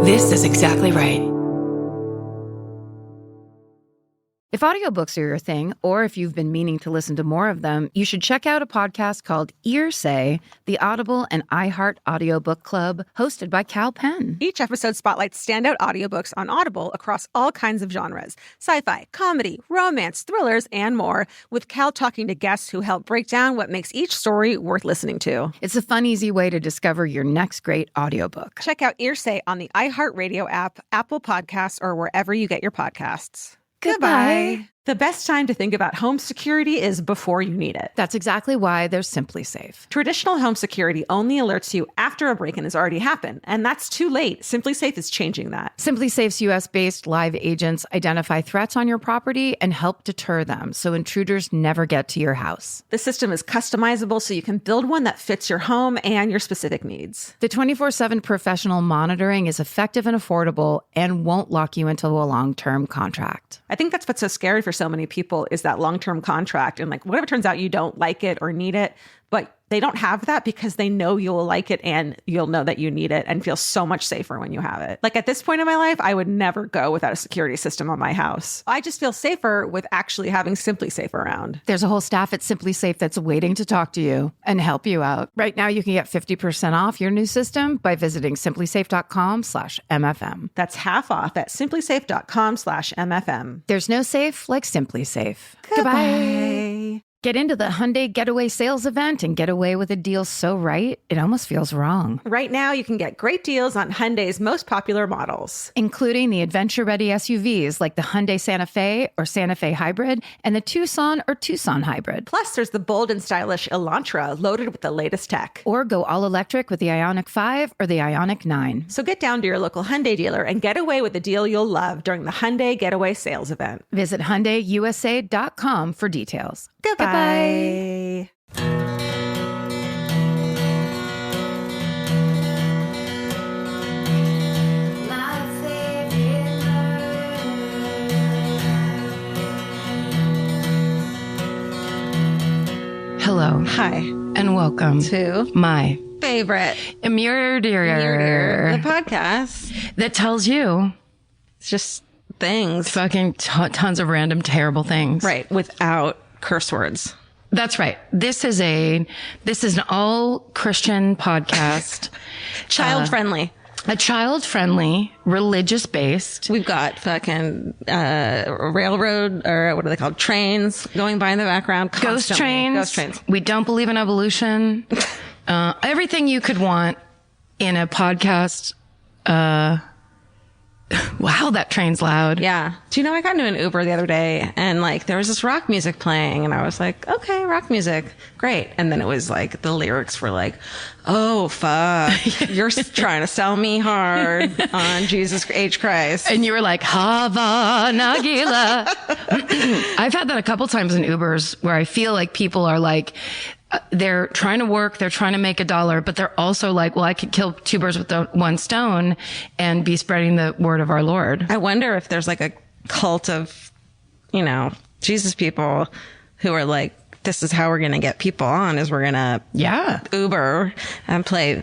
This is exactly right. If audiobooks are your thing, or if you've been meaning to listen to more of them, you should check out a podcast called Ear Say, the Audible and iHeart Audiobook Club, hosted by Cal Penn. Each episode spotlights standout audiobooks on Audible across all kinds of genres: sci-fi, comedy, romance, thrillers, and more, with Cal talking to guests who help break down what makes each story worth listening to. It's a fun, easy way to discover your next great audiobook. Check out Ear Say on the iHeartRadio app, Apple Podcasts, or wherever you get your podcasts. Goodbye. The best time to think about home security is before you need it. That's exactly why there's Simply Safe. Traditional home security only alerts you after a break-in has already happened, and that's too late. Simply Safe is changing that. Simply Safe's U.S.-based live agents identify threats on your property and help deter them so intruders never get to your house. The system is customizable so you can build one that fits your home and your specific needs. The 24/7 professional monitoring is effective and affordable and won't lock you into a long-term contract. I think that's what's so scary for so many people is that long-term contract. And like, what if it turns out you don't like it or need it, but they don't have that because they know you'll like it and you'll know that you need it and feel so much safer when you have it. Like at this point in my life, I would never go without a security system on my house. I just feel safer with actually having Simply Safe around. There's a whole staff at Simply Safe that's waiting to talk to you and help you out. Right now, you can get 50% off your new system by visiting simplysafe.com/MFM. That's half off at simplysafe.com/MFM. There's no safe like Simply Safe. Goodbye. Get into the Hyundai Getaway Sales Event and get away with a deal so right, it almost feels wrong. Right now, you can get great deals on Hyundai's most popular models, including the adventure-ready SUVs like the Hyundai Santa Fe or Santa Fe Hybrid and the Tucson or Tucson Hybrid. Plus, there's the bold and stylish Elantra loaded with the latest tech. Or go all-electric with the Ioniq 5 or the Ioniq 9. So get down to your local Hyundai dealer and get away with a deal you'll love during the Hyundai Getaway Sales Event. Visit HyundaiUSA.com for details. Goodbye. Hello. Hi. And welcome to my favorite Mirror Dear, the podcast that tells you it's just things. Fucking tons of random terrible things. Right. Without curse words. That's right. This is an all Christian podcast. Child friendly. A child-friendly, religious-based. We've got fucking railroad, or what are they called? Trains going by in the background. Ghost trains. We don't believe in evolution. Everything you could want in a podcast. Wow, that train's loud. Yeah. Do you know, I got into an Uber the other day and like there was this rock music playing and I was like, okay, rock music. Great. And then it was like the lyrics were like, oh, fuck. You're trying to sell me hard on Jesus H. Christ. And you were like, Hava Nagila. I've had that a couple times in Ubers where I feel like people are like, they're trying to work, they're trying to make $1, but they're also like, well, I could kill 2 birds with one stone and be spreading the word of our Lord. I wonder if there's like a cult of, Jesus people who are like, this is how we're going to get people on, is we're going to Uber and play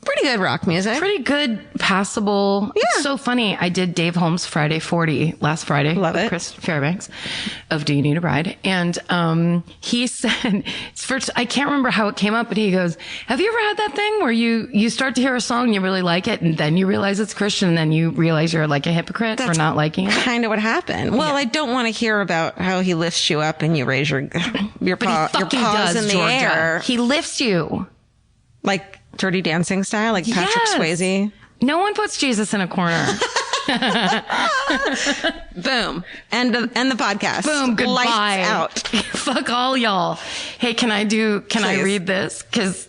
pretty good rock music. Pretty good, passable. Yeah. It's so funny. I did Dave Holmes' Friday 40 last Friday. Love with it. Chris Fairbanks of Do You Need a Ride? And he said, first, I can't remember how it came up, but he goes, have you ever had that thing where you start to hear a song, you really like it, and then you realize it's Christian, and then you realize you're like a hypocrite for not liking it? Kind of what happened. Well, I don't want to hear about how he lifts you up and you raise your paws in the air. He lifts you. Like Dirty Dancing style, like Patrick Swayze. No one puts Jesus in a corner. Boom. And the podcast. Boom. Goodbye. Lights out. Fuck all y'all. Hey, can I read this? Cause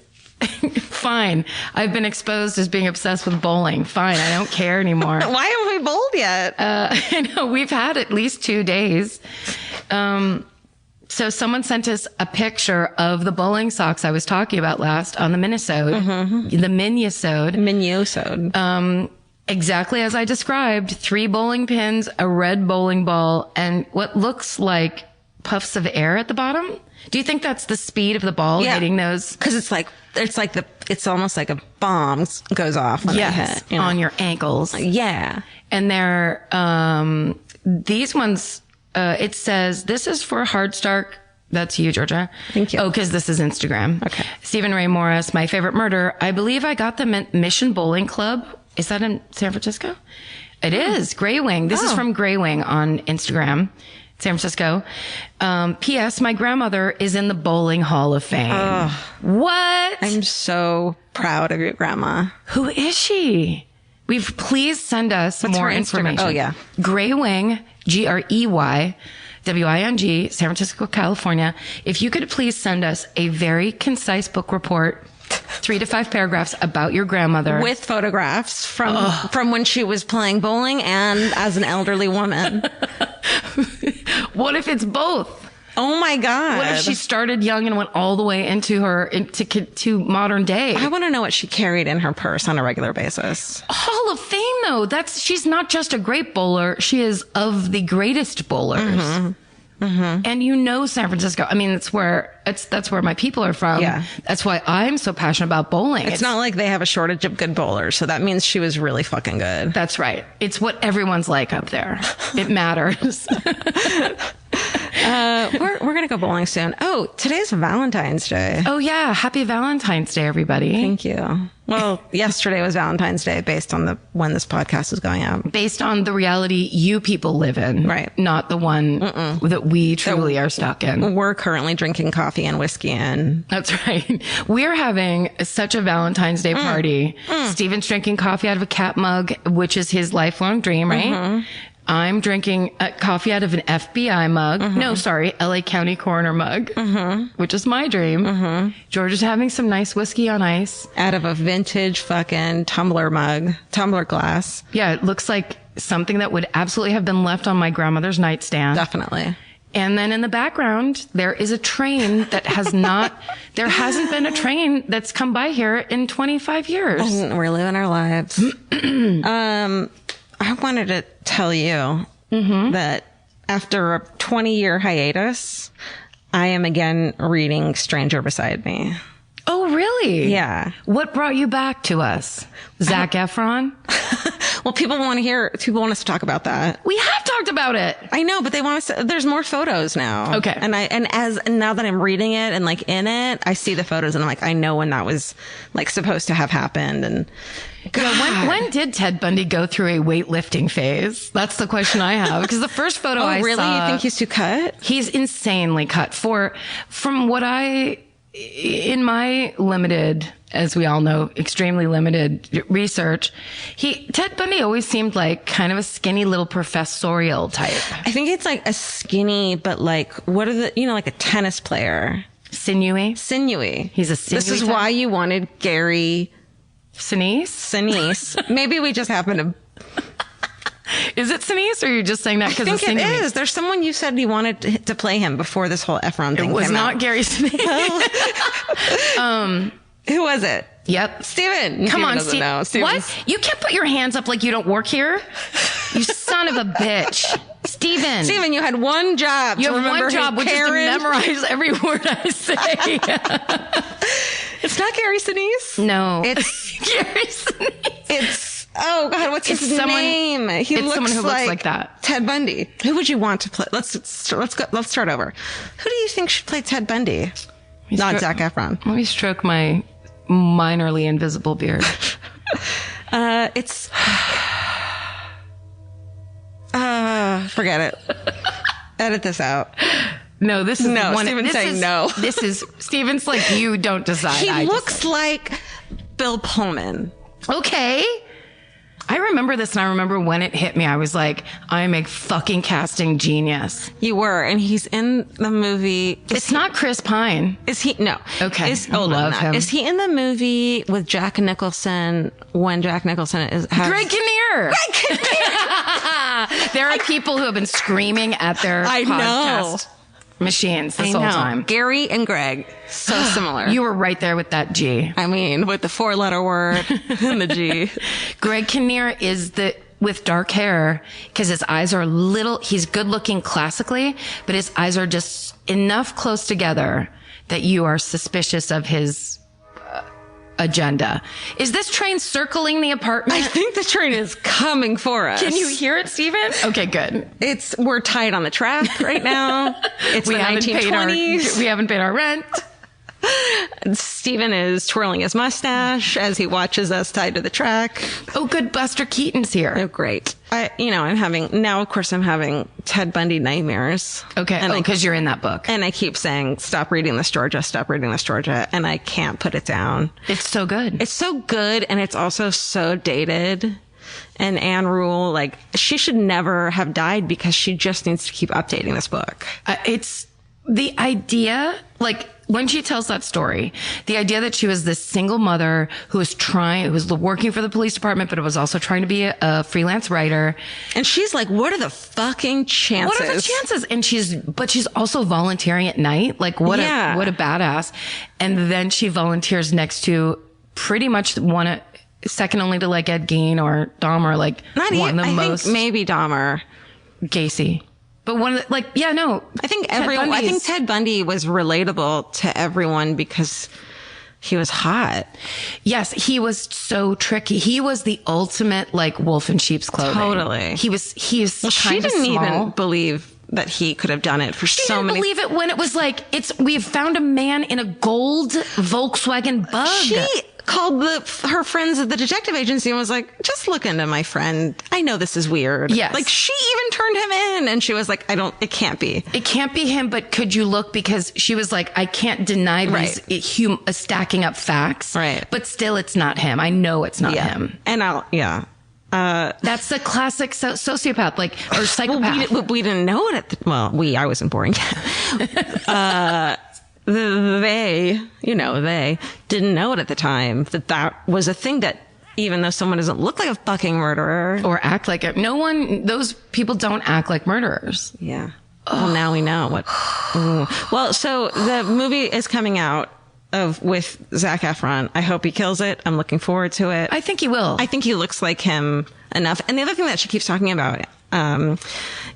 fine. I've been exposed as being obsessed with bowling. Fine. I don't care anymore. Why haven't we bowled yet? I know we've had at least 2 days. So someone sent us a picture of the bowling socks I was talking about last on the Minisode, the Minisode. Exactly as I described, 3 bowling pins, a red bowling ball, and what looks like puffs of air at the bottom. Do you think that's the speed of the ball hitting those? Because it's almost like a bomb goes off when they hit. You know? On your ankles. Yeah. And they're, these ones, it says, this is for Hardstark. That's you, Georgia. Thank you. Oh, because this is Instagram. Okay. Stephen Ray Morris, my favorite murder. I believe I got them at Mission Bowling Club. Is that in San Francisco? It is. Grey Wing. This is from Grey Wing on Instagram. San Francisco. P.S. My grandmother is in the Bowling Hall of Fame. What? I'm so proud of your grandma. Who is she? Please send us more information. Oh, yeah. Grey Wing, Grey WING, San Francisco, California. If you could please send us a very concise book report, 3 to 5 paragraphs about your grandmother. With photographs from when she was playing bowling and as an elderly woman. What if it's both? Oh my God. What if she started young and went all the way into modern day? I want to know what she carried in her purse on a regular basis. Hall of Fame, though. She's not just a great bowler. She is of the greatest bowlers. Mm-hmm. Mm-hmm. And San Francisco. I mean, that's where my people are from. Yeah. That's why I'm so passionate about bowling. It's not like they have a shortage of good bowlers. So that means she was really fucking good. That's right. It's what everyone's like up there. It matters. We're going to go bowling soon. Oh, today's Valentine's Day. Oh yeah. Happy Valentine's Day, everybody. Thank you. Well, yesterday was Valentine's Day based on when this podcast is going out. Based on the reality you people live in. Right. Not the one that we truly are stuck in. We're currently drinking coffee and whiskey in. That's right. We're having such a Valentine's Day party. Steven's drinking coffee out of a cat mug, which is his lifelong dream, right? Mm-hmm. I'm drinking coffee out of an FBI mug. Mm-hmm. No, sorry, LA County Coroner mug, which is my dream. Mm-hmm. George is having some nice whiskey on ice. Out of a vintage fucking tumbler glass. Yeah, it looks like something that would absolutely have been left on my grandmother's nightstand. Definitely. And then in the background, there is a train that there hasn't been a train that's come by here in 25 years. We're living our lives. I wanted to tell you that after a 20-year hiatus, I am again reading Stranger Beside Me. Oh, really? Yeah. What brought you back to us? Zac Efron? Well, people want us to talk about that. We have talked about it. I know, but they want us to, there's more photos now. Okay. And now that I'm reading it and like in it, I see the photos and I'm like, I know when that was like supposed to have happened. And yeah, when did Ted Bundy go through a weightlifting phase? That's the question I have. Because the first photo I really? saw. You think he's too cut? He's insanely cut. From what in my limited, as we all know, extremely limited research, Ted Bundy always seemed like kind of a skinny little professorial type. I think it's like a skinny, but like, what are like a tennis player. Sinewy. He's a sinewy This is type. why you wanted Gary Sinise. Maybe we just happen to. Is it Sinise, or are you just saying that because I of think sinewy? it is. There's someone you said you wanted to play him before this whole Efron thing It was came not out. Gary Sinise. Who was it? Yep. Steven. Come on, Steve. Steve. What? You can't put your hands up like you don't work here. You son of a bitch. Steven, you had one job. You have one job, which is to Karen. memorize every word I say. It's not Gary Sinise. No. It's Gary Sinise. It's, oh God, what's his name? He it's someone who looks like that. Ted Bundy. Who would you want to play? Let's start over. Who do you think should play Ted Bundy? Not Zac Efron. Let me stroke my minorly invisible beard. Forget it. Edit this out. No, this is no. one. Steven's saying no. This is Steven's like, you don't decide. He looks like Bill Pullman. Okay. I remember this, and I remember when it hit me. I was like, I'm a fucking casting genius. You were, and he's in the movie. It's not Chris Pine. Is he? No. Okay. I love him. Is he in the movie with Jack Nicholson when Jack Nicholson has Greg Kinnear. Greg Kinnear. There are people who have been screaming at their podcast machines this whole time. Gary and Greg, so similar. You were right there with that G. I mean, with the 4-letter word and the G. Greg Kinnear is with dark hair, because his eyes are he's good looking classically, but his eyes are just enough close together that you are suspicious of his agenda. Is this train circling the apartment? I think the train is coming for us. Can you hear it, Stephen? Okay, good. We're tied on the track right now. It's the 1920s. We haven't paid our rent. Stephen is twirling his mustache as he watches us tied to the track. Oh, good. Buster Keaton's here. Oh, great. I'm having Ted Bundy nightmares. Okay. Because you're in that book. And I keep saying, stop reading this, Georgia. Stop reading this, Georgia. And I can't put it down. It's so good. It's so good. And it's also so dated. And Anne Rule, she should never have died because she just needs to keep updating this book. It's the idea, when she tells that story, the idea that she was this single mother who was working for the police department, but was also trying to be a freelance writer. And she's like, what are the fucking chances? What are the chances? And she's also volunteering at night. What a badass. And then she volunteers next to pretty much second only to Ed Gein or Dahmer, I think maybe Dahmer. Gacy. But I think Ted Bundy was relatable to everyone because he was hot. Yes, he was so tricky. He was the ultimate wolf in sheep's clothing. Totally. He is kind of small. She didn't even believe that he could have done it for so many. She didn't believe it when it was we've found a man in a gold Volkswagen Bug. She called her friends at the detective agency and was like, just look into my friend. I know this is weird. Yes. She even turned him in and she was like, it can't be. It can't be him, but could you look? Because she was like, I can't deny these stacking up facts. Right. But still, it's not him. I know it's not him. And that's the classic sociopath, or psychopath. We didn't know it I wasn't born yet. They didn't know it at the time that was a thing that even though someone doesn't look like a fucking murderer or act like it, those people don't act like murderers. Yeah. Well, now we know what. Well, so the movie is coming out with Zac Efron. I hope he kills it. I'm looking forward to it. I think he will. I think he looks like him enough. And the other thing that she keeps talking about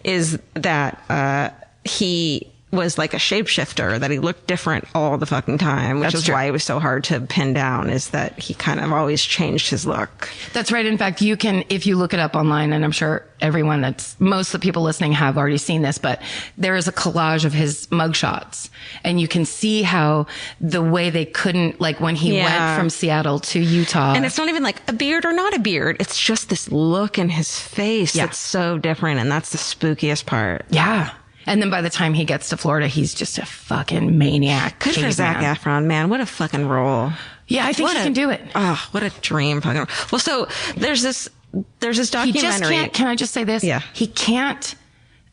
is that he was like a shapeshifter, that he looked different all the fucking time, which is why it was so hard to pin down, is that he kind of always changed his look. That's right. In fact, you can, if you look it up online, and I'm sure most of the people listening have already seen this, but there is a collage of his mugshots, and you can see how the way they couldn't, when he went from Seattle to Utah. And it's not even a beard or not a beard. It's just this look in his face that's so different, and that's the spookiest part. Yeah. And then by the time he gets to Florida, he's just a fucking maniac. Good for Zac Efron, man. What a fucking role. Yeah, I think he can do it. Oh, what a dream. Well, so there's this documentary. He just can't, can I just say this? Yeah. He can't,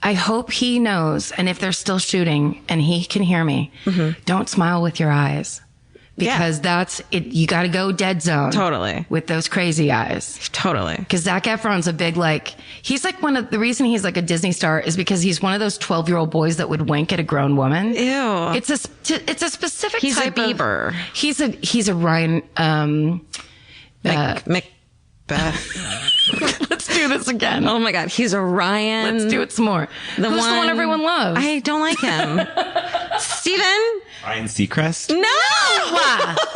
I hope he knows, and if they're still shooting and he can hear me, don't smile with your eyes. Because that's it. You got to go dead zone. Totally. With those crazy eyes. Totally. Because Zac Efron's a big, he's the reason he's a Disney star is because he's one of those 12-year-old boys that would wink at a grown woman. Ew. It's a specific he's type a Bieber. He's a Ryan, Macbeth. Let's do this again. Oh my God. He's a Ryan. Let's do it some more. Who's the one everyone loves? I don't like him. Steven? Ryan Seacrest? No!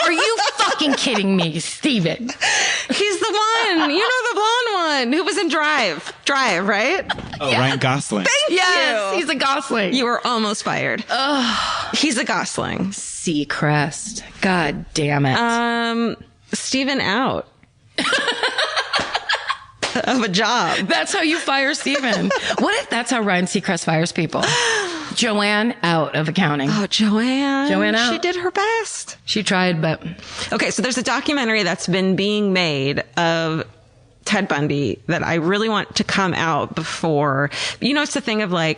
Are you fucking kidding me, Steven? He's the one. You know, the blonde one who was in Drive. Drive, right? Oh, yeah. Ryan Gosling. Thank you. He's a Gosling. You were almost fired. He's a Gosling. Seacrest. God damn it. Steven out. Of a job. That's how you fire Steven. What if that's how Ryan Seacrest fires people? Joanne out of accounting. Oh, Joanne out. She did her best. She tried, but... Okay, so there's a documentary that's been being made of Ted Bundy that I really want to come out before. It's the thing of I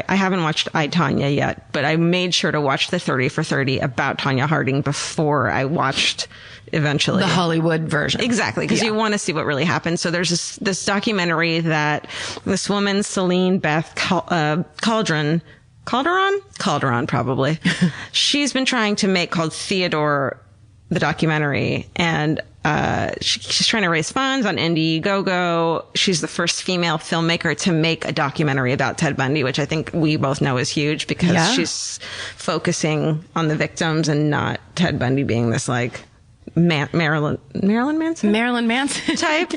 haven't watched I, Tonya yet, but I made sure to watch the 30 for 30 about Tonya Harding before I watched eventually the Hollywood version. Exactly, because you want to see what really happened. So there's this documentary that this woman, Celine Beth Calderon probably, she's been trying to make, called Theodore, the documentary. And she's trying to raise funds on Indiegogo. She's the first female filmmaker to make a documentary about Ted Bundy, which I think we both know is huge because she's focusing on the victims and not Ted Bundy being this like Marilyn Manson type.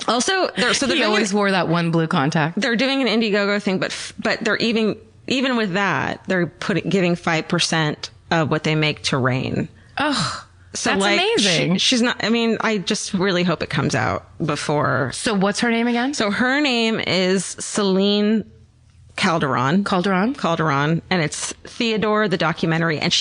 Also, he always wore that one blue contact. They're doing an Indiegogo thing, but they're even with that, they're giving 5% of what they make to Rain. Oh. So that's amazing. She's not, I mean, I just really hope it comes out before. So what's her name again? So her name is Celine Calderon. And it's Theodore, the documentary. And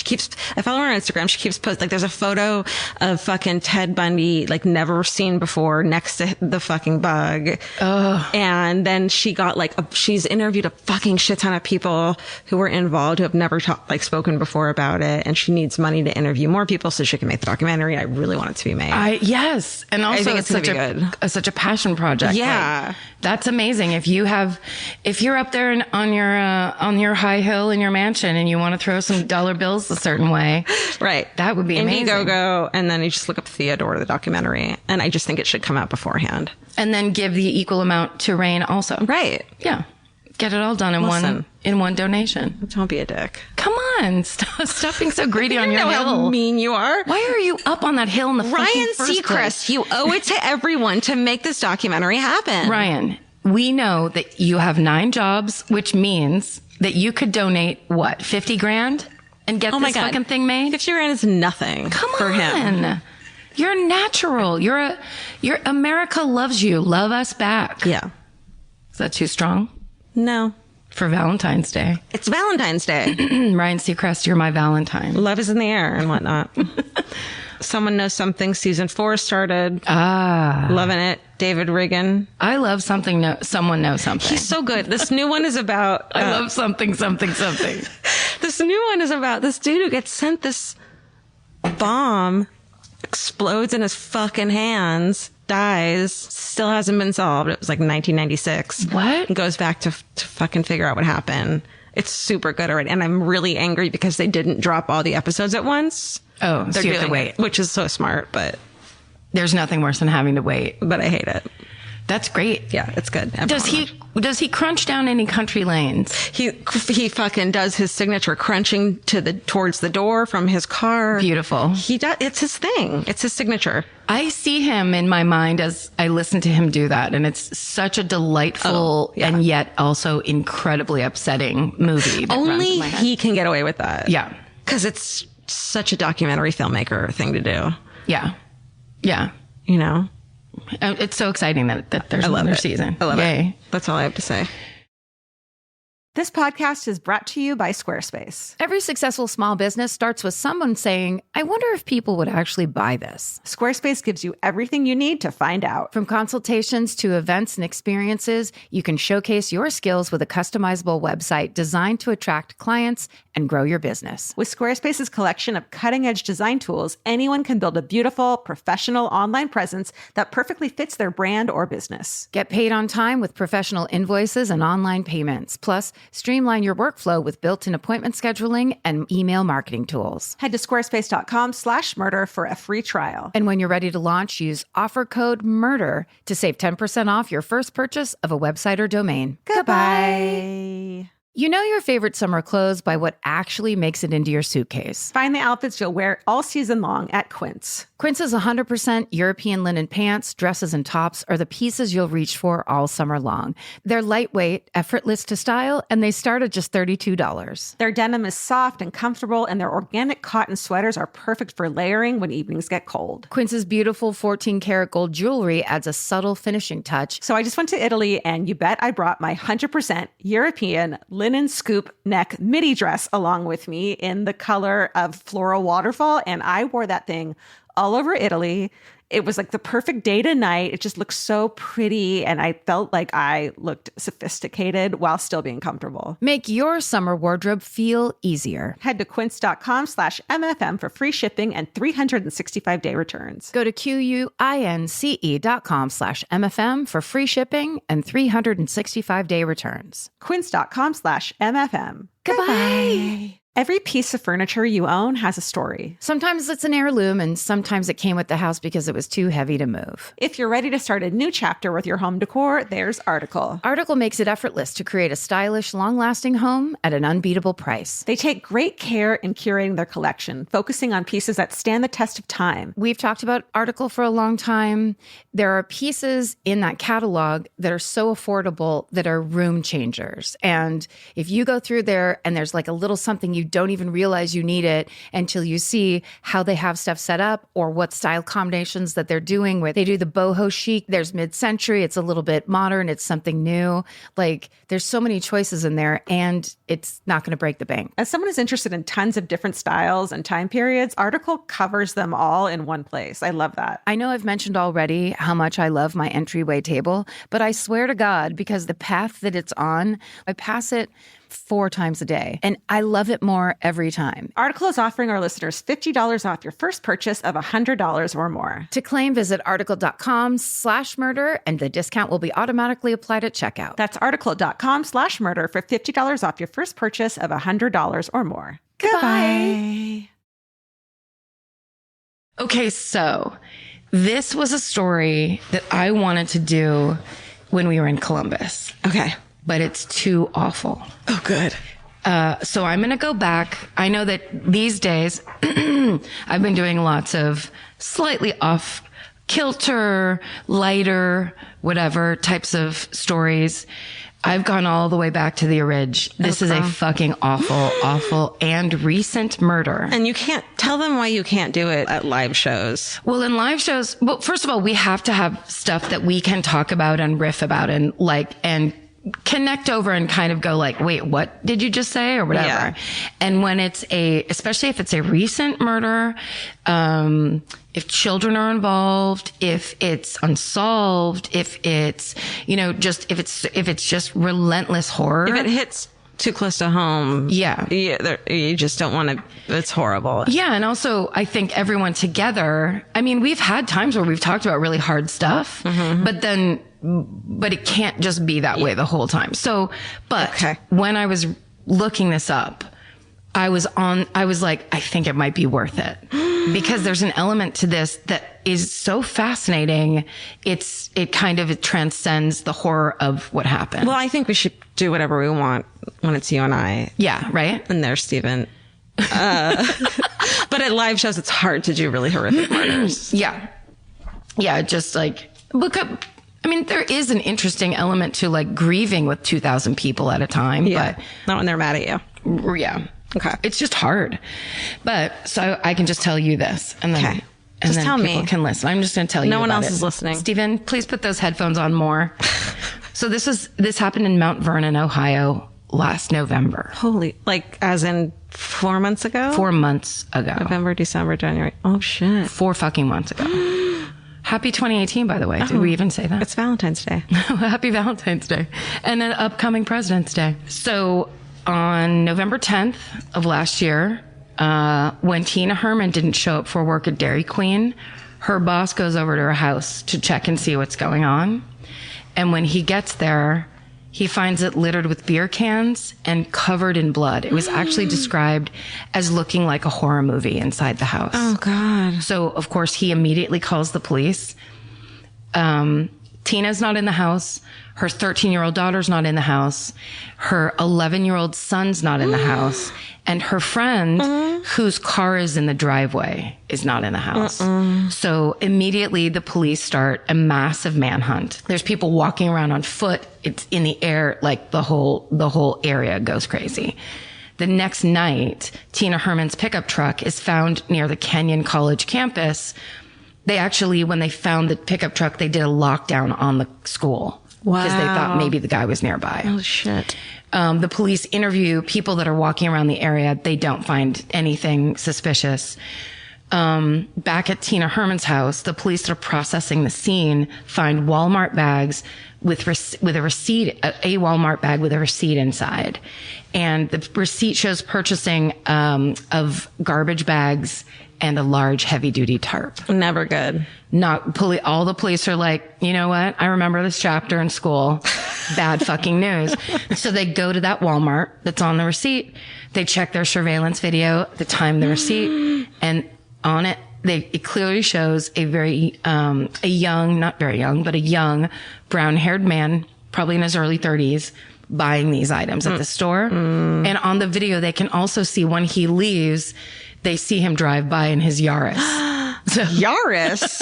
I follow her on Instagram. She keeps posting, like, there's a photo of fucking Ted Bundy, like, never seen before next to the fucking bug. Oh. And then she got she's interviewed a fucking shit ton of people who were involved who have never spoken before about it. And she needs money to interview more people so she can make the documentary. I really want it to be made. Yes. And also I think it's such a passion project. Yeah. Like, that's amazing. If you're up there and on your high hill in your mansion and you want to throw some dollar bills a certain way, right? That would be amazing. Indiegogo, and then you just look up Theodore, the documentary, and I just think it should come out beforehand. And then give the equal amount to Rain also. Right? Yeah. Get it all done in one donation. Don't be a dick. Come on, stop being so greedy on your hill. How mean you are. Why are you up on that hill in the Ryan first place? You owe it to everyone to make this documentary happen. Ryan, we know that you have 9 jobs, which means that you could donate, what, 50 grand and get this fucking thing made? 50 grand is nothing for him. You're natural. You're America loves you. Love us back. Yeah. Is that too strong? No. For Valentine's Day. It's Valentine's Day. Ryan Seacrest, you're my Valentine. Love is in the air and whatnot. Someone Knows Something season 4 started. Loving it. David Regan. I love Someone Knows Something. He's so good. This new one is about... I love something. This new one is about this dude who gets sent this bomb, explodes in his fucking hands, dies, still hasn't been solved. It was like 1996. What? And goes back to fucking figure out what happened. It's super good already. And I'm really angry because they didn't drop all the episodes at once. Oh, they're so you have to doing wait. it, which is so smart, but... There's nothing worse than having to wait. But I hate it. That's great. Yeah, it's good. Does he crunch down any country lanes? He fucking does his signature crunching towards the door from his car. Beautiful. He does. It's his thing. It's his signature. I see him in my mind as I listen to him do that, and it's such a delightful and yet also incredibly upsetting movie. That Only he can get away with that. Yeah, because it's such a documentary filmmaker thing to do. Yeah, yeah. You know. It's so exciting that there's another season. I love it. That's all I have to say. This podcast is brought to you by Squarespace. Every successful small business starts with someone saying, I wonder if people would actually buy this. Squarespace gives you everything you need to find out. From consultations to events and experiences, you can showcase your skills with a customizable website designed to attract clients and grow your business. With Squarespace's collection of cutting-edge design tools, anyone can build a beautiful, professional online presence that perfectly fits their brand or business. Get paid on time with professional invoices and online payments. Plus, streamline your workflow with built-in appointment scheduling and email marketing tools. Head to squarespace.com/murder for a free trial. And when you're ready to launch, use offer code MURDER to save 10% off your first purchase of a website or domain. Goodbye. You know your favorite summer clothes by what actually makes it into your suitcase. Find the outfits you'll wear all season long at Quince. Quince's 100% European linen pants, dresses, and tops are the pieces you'll reach for all summer long. They're lightweight, effortless to style, and they start at just $32. Their denim is soft and comfortable, and their organic cotton sweaters are perfect for layering when evenings get cold. Quince's beautiful 14-karat gold jewelry adds a subtle finishing touch. So I just went to Italy, and you bet I brought my 100% European linen scoop neck midi dress along with me in the color of floral waterfall, and I wore that thing all over Italy. It was like the perfect day to night. It just looked so pretty, and I felt like I looked sophisticated while still being comfortable. Make your summer wardrobe feel easier. Head to quince.com/MFM for free shipping and 365-day returns. Go to QUINCE.com/MFM for free shipping and 365-day returns. Quince.com/MFM. Goodbye. Every piece of furniture you own has a story. Sometimes it's an heirloom, and sometimes it came with the house because it was too heavy to move. If you're ready to start a new chapter with your home decor, there's Article. Article makes it effortless to create a stylish, long-lasting home at an unbeatable price. They take great care in curating their collection, focusing on pieces that stand the test of time. We've talked about Article for a long time. There are pieces in that catalog that are so affordable that are room changers. And if you go through there and there's like a little something you don't even realize you need it until you see how they have stuff set up or what style combinations that they're doing with. They do the boho chic. There's mid-century. It's a little bit modern. It's something new. Like there's so many choices in there and it's not going to break the bank. As someone who's interested in tons of different styles and time periods, Article covers them all in one place. I love that. I know I've mentioned already how much I love my entryway table, but I swear to God, because the path that it's on, I pass it 4 times a day, and I love it more every time. Article is offering our listeners $50 off your first purchase of $100 or more. To claim, visit article.com/murder, and the discount will be automatically applied at checkout. That's article.com/murder for $50 off your first purchase of $100 or more. Goodbye. Okay, so this was a story that I wanted to do when we were in Columbus. Okay. But it's too awful. Oh, good. So I'm going to go back. I know that these days I've been doing lots of slightly off kilter, lighter, whatever types of stories. I've gone all the way back to the orig. This is a fucking awful and recent murder. And you can't tell them why you can't do it at live shows. Well, in live shows, well, first of all, we have to have stuff that we can talk about and riff about and connect over and kind of go like, wait, what did you just say or whatever. Yeah. And when it's especially if it's a recent murder, if children are involved, if it's unsolved, if it's, if it's just relentless horror. If it hits too close to home. Yeah. You just don't want to, it's horrible. Yeah. And also I think everyone together, I mean, we've had times where we've talked about really hard stuff, but it can't just be that way the whole time. So, when I was looking this up, I was like, I think it might be worth it because there's an element to this that is so fascinating. It kind of transcends the horror of what happened. Well, I think we should do whatever we want when it's you and I. Yeah. Right. And there's Stephen. But at live shows, it's hard to do really horrific murders. Yeah. Yeah. Just like look up. I mean, there is an interesting element to like grieving with 2,000 people at a time, but not when they're mad at you. Yeah. Okay. It's just hard. But so I can just tell you this and then, tell people me. can listen. I'm just going to tell you. No one about else is listening. Stephen, please put those headphones on more. So this happened in Mount Vernon, Ohio last November. Holy, like as in 4 months ago? 4 months ago. November, December, January. Oh shit. 4 fucking months ago. Happy 2018, by the way. Did we even say that? It's Valentine's Day. Happy Valentine's Day. And then upcoming President's Day. So on November 10th of last year, when Tina Herman didn't show up for work at Dairy Queen, her boss goes over to her house to check and see what's going on. And when he gets there, he finds it littered with beer cans and covered in blood. It was actually described as looking like a horror movie inside the house. Oh, God. So, of course, he immediately calls the police. Tina's not in the house. Her 13-year-old daughter's not in the house. Her 11-year-old son's not in the house. And her friend, whose car is in the driveway, is not in the house. So immediately the police start a massive manhunt. There's people walking around on foot. It's in the air, like the whole area goes crazy. The next night, Tina Herman's pickup truck is found near the Kenyon College campus. They actually, when they found the pickup truck, they did a lockdown on the school. Wow. Because they thought maybe the guy was nearby. Oh, shit. The police interview people that are walking around the area. They don't find anything suspicious. Back at Tina Herman's house, the police that are processing the scene find Walmart bags with a receipt, a Walmart bag with a receipt inside. And the receipt shows purchasing of garbage bags and a large heavy-duty tarp. Never good. All the police are like, you know what? I remember this chapter in school. bad fucking news. So they go to that Walmart that's on the receipt. They check their surveillance video at the time of the receipt, and on it, it clearly shows a very, a young, not very young, but a young brown-haired man, probably in his early 30s, buying these items at the store. And on the video, they can also see when he leaves, they see him drive by in his Yaris. Yaris?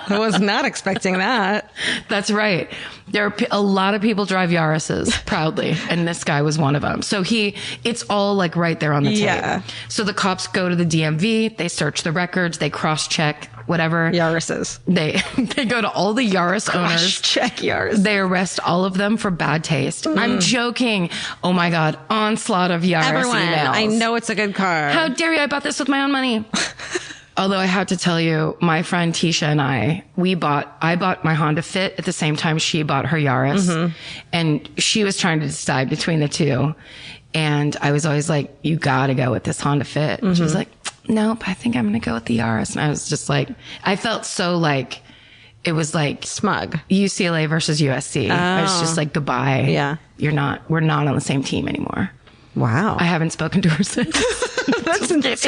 I was not expecting that. That's right. There are a lot of people drive Yaris's proudly, and this guy was one of them. So it's all like right there on the tape. Yeah. So the cops go to the DMV, they search the records, they cross-check whatever. Yaris's. They go to all the Yaris owners. Check Yaris. They arrest all of them for bad taste. I'm joking. Oh my God. Onslaught of Yaris Everyone, emails. I know it's a good car. How dare you? I bought this with my own money. Although I have to tell you, my friend Tisha and I bought my Honda Fit at the same time she bought her Yaris. And she was trying to decide between the two. And I was always like, you gotta go with this Honda Fit. And she was like, nope, I think I'm gonna go with the Yaris. And I was just like, I felt so like, it was like smug. UCLA versus USC. I was just like, goodbye. Yeah. We're not on the same team anymore. Wow. I haven't spoken to her since. That's intense.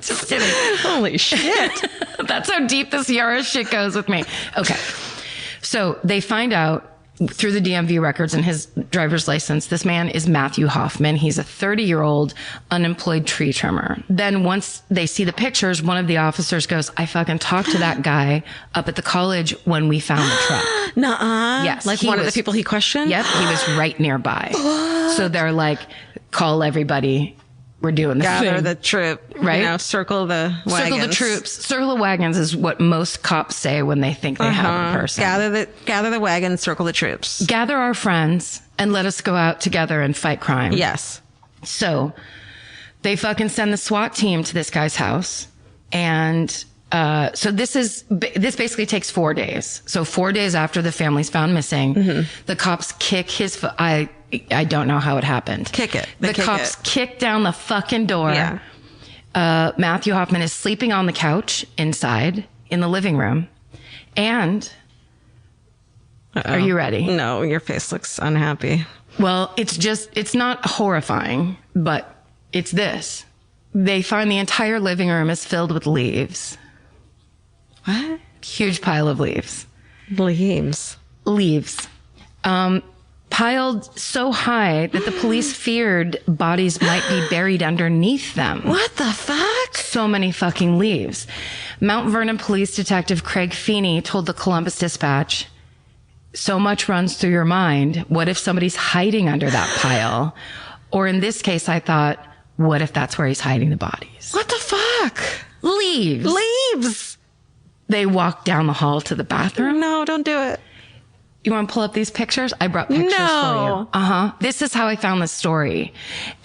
Just kidding. Holy shit. That's how deep this Yaris shit goes with me. Okay. So they find out through the DMV records and his driver's license, this man is Matthew Hoffman. He's a 30-year-old unemployed tree trimmer. Then once they see the pictures, one of the officers goes, I fucking talked to that guy up at the college when we found the truck. Nuh-uh. Yes. Like one of the people he questioned? Yep. He was right nearby. So they're like, call everybody. We're doing the Gather thing. the troop, right? Circle the wagons. Circle the troops. Circle the wagons is what most cops say when they think they have a person. Gather the wagons, circle the troops. Gather our friends and let us go out together and fight crime. Yes. So they fucking send the SWAT team to this guy's house. And so this basically takes 4 days. So 4 days after the family's found missing, the cops kick his foot. I don't know how it happened. Kick it. The cops kick down the fucking door. Yeah. Matthew Hoffman is sleeping on the couch inside in the living room. And are you ready? No, your face looks unhappy. Well, it's not horrifying, but it's this. They find the entire living room is filled with leaves. What? Huge pile of leaves. Leaves. Leaves. Piled so high that the police feared bodies might be buried underneath them. What the fuck? So many fucking leaves. Mount Vernon Police Detective Craig Feeney told the Columbus Dispatch, so much runs through your mind. What if somebody's hiding under that pile? Or in this case, I thought, what if that's where he's hiding the bodies? What the fuck? Leaves. Leaves. They walked down the hall to the bathroom. No, don't do it. You want to pull up these pictures? I brought pictures for you. This is how I found this story.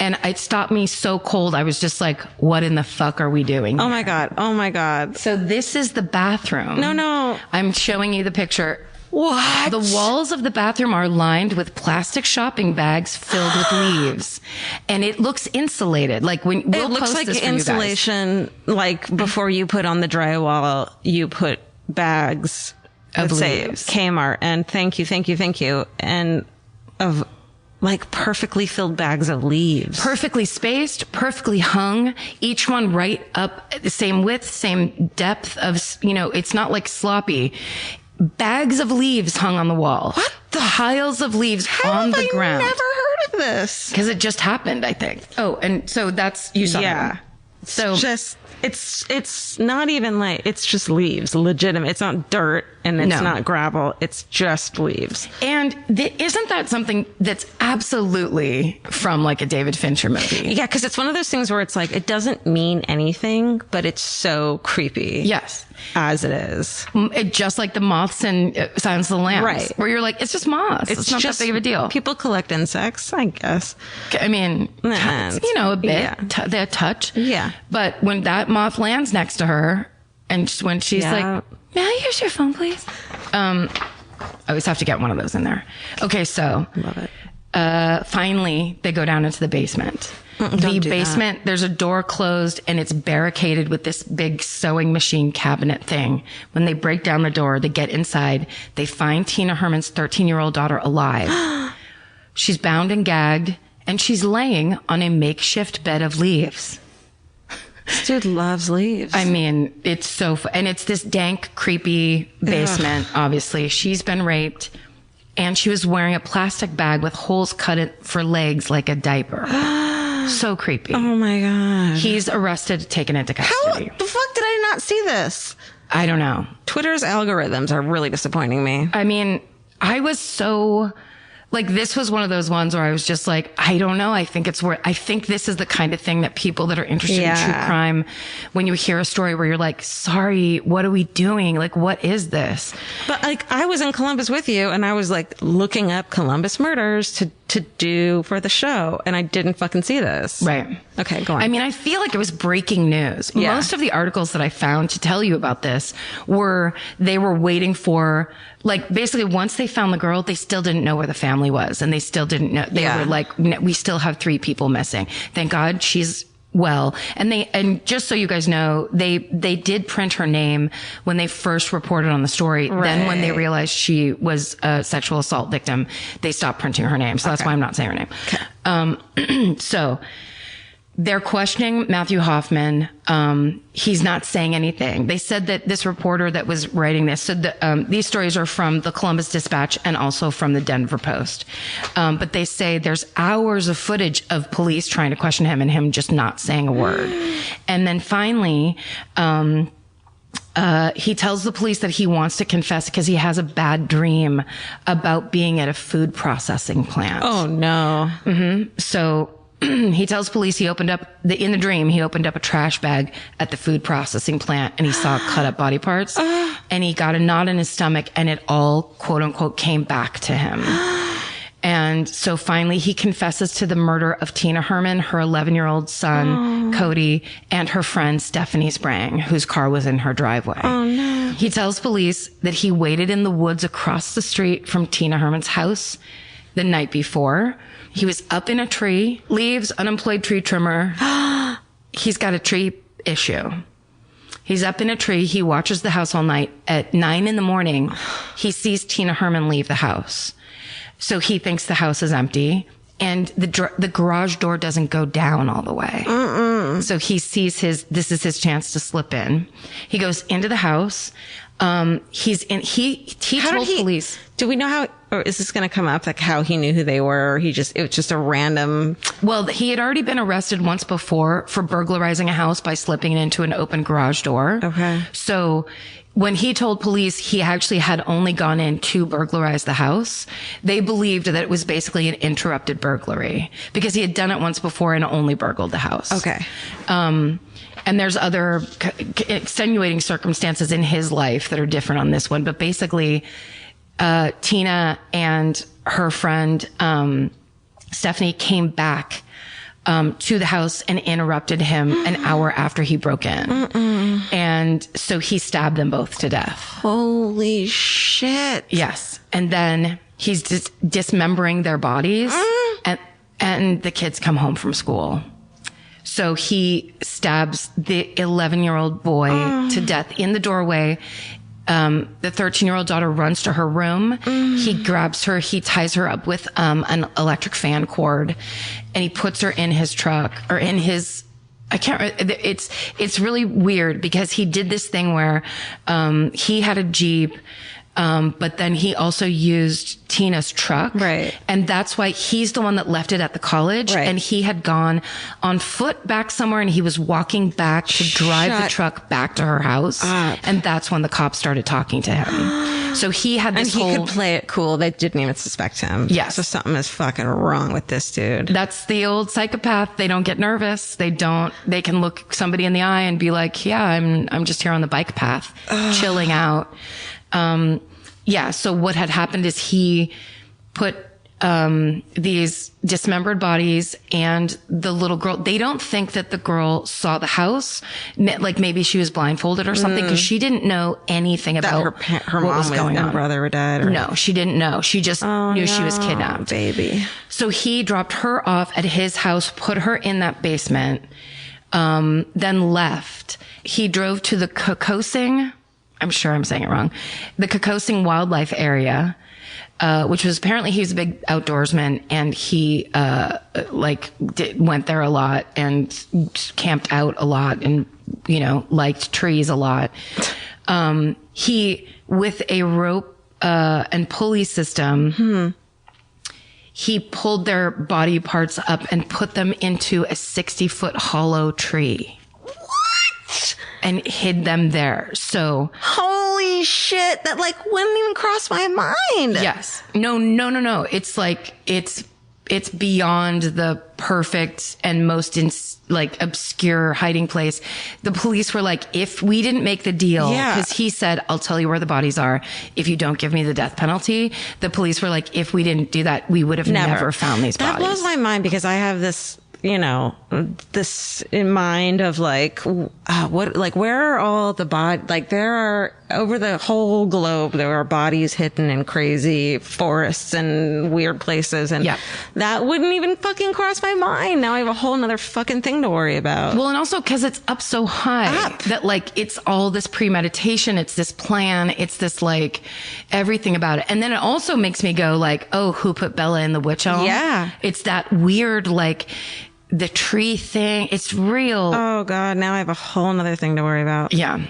And it stopped me so cold. I was just like, what in the fuck are we doing? Oh my God. Oh my God. So this is the bathroom. No. I'm showing you the picture. What? The walls of the bathroom are lined with plastic shopping bags filled with leaves. And it looks insulated. Like when It looks like this insulation, like before you put on the drywall, you put bags of that say leaves. Kmart and thank you. And of like perfectly filled bags of leaves. Perfectly spaced, perfectly hung, each one right up the same width, same depth of, it's not like sloppy. Bags of leaves hung on the wall. What the? Piles of leaves on the ground. I've never heard of this. Because it just happened, I think. Oh, and so you saw Yeah. them. So it's not even like, it's just leaves, legitimate. It's not dirt and it's not gravel. It's just leaves. And isn't that something that's absolutely from like a David Fincher movie? Yeah, because it's one of those things where it's like, it doesn't mean anything, but it's so creepy. Yes. As it is. Just like the moths in Silence of the Lambs. Right. Where you're like, it's just moths. It's not that big of a deal. People collect insects, I guess. I mean, a bit. Yeah. They touch. Yeah. But when that moth lands next to her, and when she's like, may I use your phone, please? I always have to get one of those in there. Okay, so. Love it. Finally, they go down into the basement. The basement, there's a door closed and it's barricaded with this big sewing machine cabinet thing. When they break down the door, they get inside. They find Tina Herman's 13-year-old daughter alive She's bound and gagged, and she's laying on a makeshift bed of leaves. This dude loves leaves. I mean, it's so and it's this dank, creepy basement, obviously. She's been raped, and she was wearing a plastic bag with holes cut it for legs like a diaper. So creepy. Oh my God. He's arrested, taken into How custody. the fuck did I not see this? I don't know. Twitter's algorithms are really disappointing me. I mean, I was so... Like, this was one of those ones where I was just like, I don't know. I think this is the kind of thing that people that are interested in true crime, when you hear a story where you're like, sorry, what are we doing? Like, what is this? But like, I was in Columbus with you and I was like looking up Columbus murders to do for the show. And I didn't fucking see this. Right. Okay, go on. I mean, I feel like it was breaking news. Yeah. Most of the articles that I found to tell you about this they were waiting for, like, basically once they found the girl, they still didn't know where the family was. And they still didn't know. They were like, we still have 3 people missing. Thank God she's well. And just so you guys know, they did print her name when they first reported on the story. Right. Then when they realized she was a sexual assault victim, they stopped printing her name. So that's why I'm not saying her name. Okay. So they're questioning Matthew Hoffman. He's not saying anything. They said that this reporter that was writing this said that these stories are from the Columbus Dispatch and also from the Denver Post. But they say there's hours of footage of police trying to question him and him just not saying a word. And then finally, he tells the police that he wants to confess because he has a bad dream about being at a food processing plant. Oh no. Mm-hmm. So he tells police he opened up in the dream, he opened up a trash bag at the food processing plant and he saw cut up body parts and he got a knot in his stomach and it all, quote unquote, came back to him. And so finally he confesses to the murder of Tina Herman, her 11-year-old son, Cody, and her friend Stephanie Sprang, whose car was in her driveway. Oh no. He tells police that he waited in the woods across the street from Tina Herman's house the night before. He was up in a tree, leaves, unemployed tree trimmer. He's got a tree issue. He's up in a tree. He watches the house all night. At 9 a.m, he sees Tina Herman leave the house. So he thinks the house is empty and the garage door doesn't go down all the way. So he sees this is his chance to slip in. He goes into the house. He told police. Do we know how, or is this going to come up, like how he knew who they were? Or it was just a random. Well, he had already been arrested once before for burglarizing a house by slipping into an open garage door. Okay. So when he told police he actually had only gone in to burglarize the house, they believed that it was basically an interrupted burglary because he had done it once before and only burgled the house. Okay. And there's other extenuating circumstances in his life that are different on this one. But basically, Tina and her friend, Stephanie came back, to the house and interrupted him an hour after he broke in. And so he stabbed them both to death. Holy shit. Yes. And then he's dismembering their bodies and the kids come home from school. So he stabs the 11-year-old boy to death in the doorway. The 13-year-old daughter runs to her room. He grabs her. He ties her up with an electric fan cord, and he puts her in his truck or in his. I can't. It's really weird because he did this thing where he had a Jeep. But then he also used Tina's truck. Right. And that's why he's the one that left it at the college. Right. And he had gone on foot back somewhere and he was walking back to drive the truck back to her house. And that's when the cops started talking to him. So he had this and he could play it cool. They didn't even suspect him. Yes. So something is fucking wrong with this dude. That's the old psychopath. They don't get nervous. They can look somebody in the eye and be like, yeah, I'm just here on the bike path, chilling out. Yeah. So what had happened is he put, these dismembered bodies and the little girl, they don't think that the girl saw the house. Like maybe she was blindfolded or something because she didn't know anything about her what mom was going on. Her brother were dead. Or... No, she didn't know. She just knew she was kidnapped. Baby. So he dropped her off at his house, put her in that basement, then left. He drove to the Kokosing I'm sure I'm saying it wrong, the Kokosing Wildlife Area, which was apparently he was a big outdoorsman, and he went there a lot and camped out a lot and, liked trees a lot. He, with a rope and pulley system, he pulled their body parts up and put them into a 60-foot hollow tree. What? And hid them there. So holy shit, that wouldn't even cross my mind. Yes. No. It's it's beyond the perfect and most obscure hiding place. The police were like, if we didn't make the deal, because he said, I'll tell you where the bodies are if you don't give me the death penalty. The police were like, if we didn't do that, we would have never found these bodies. That blows my mind, because I have this, this in mind of where are all the bodies? There are, over the whole globe, there are bodies hidden in crazy forests and weird places. And that wouldn't even fucking cross my mind. Now I have a whole nother fucking thing to worry about. Well, and also because it's up so high that it's all this premeditation. It's this plan. It's this everything about it. And then it also makes me go oh, who put Bella in the witch elm? Yeah. It's that weird, the tree thing. It's real. Oh God. Now I have a whole nother thing to worry about. Yeah.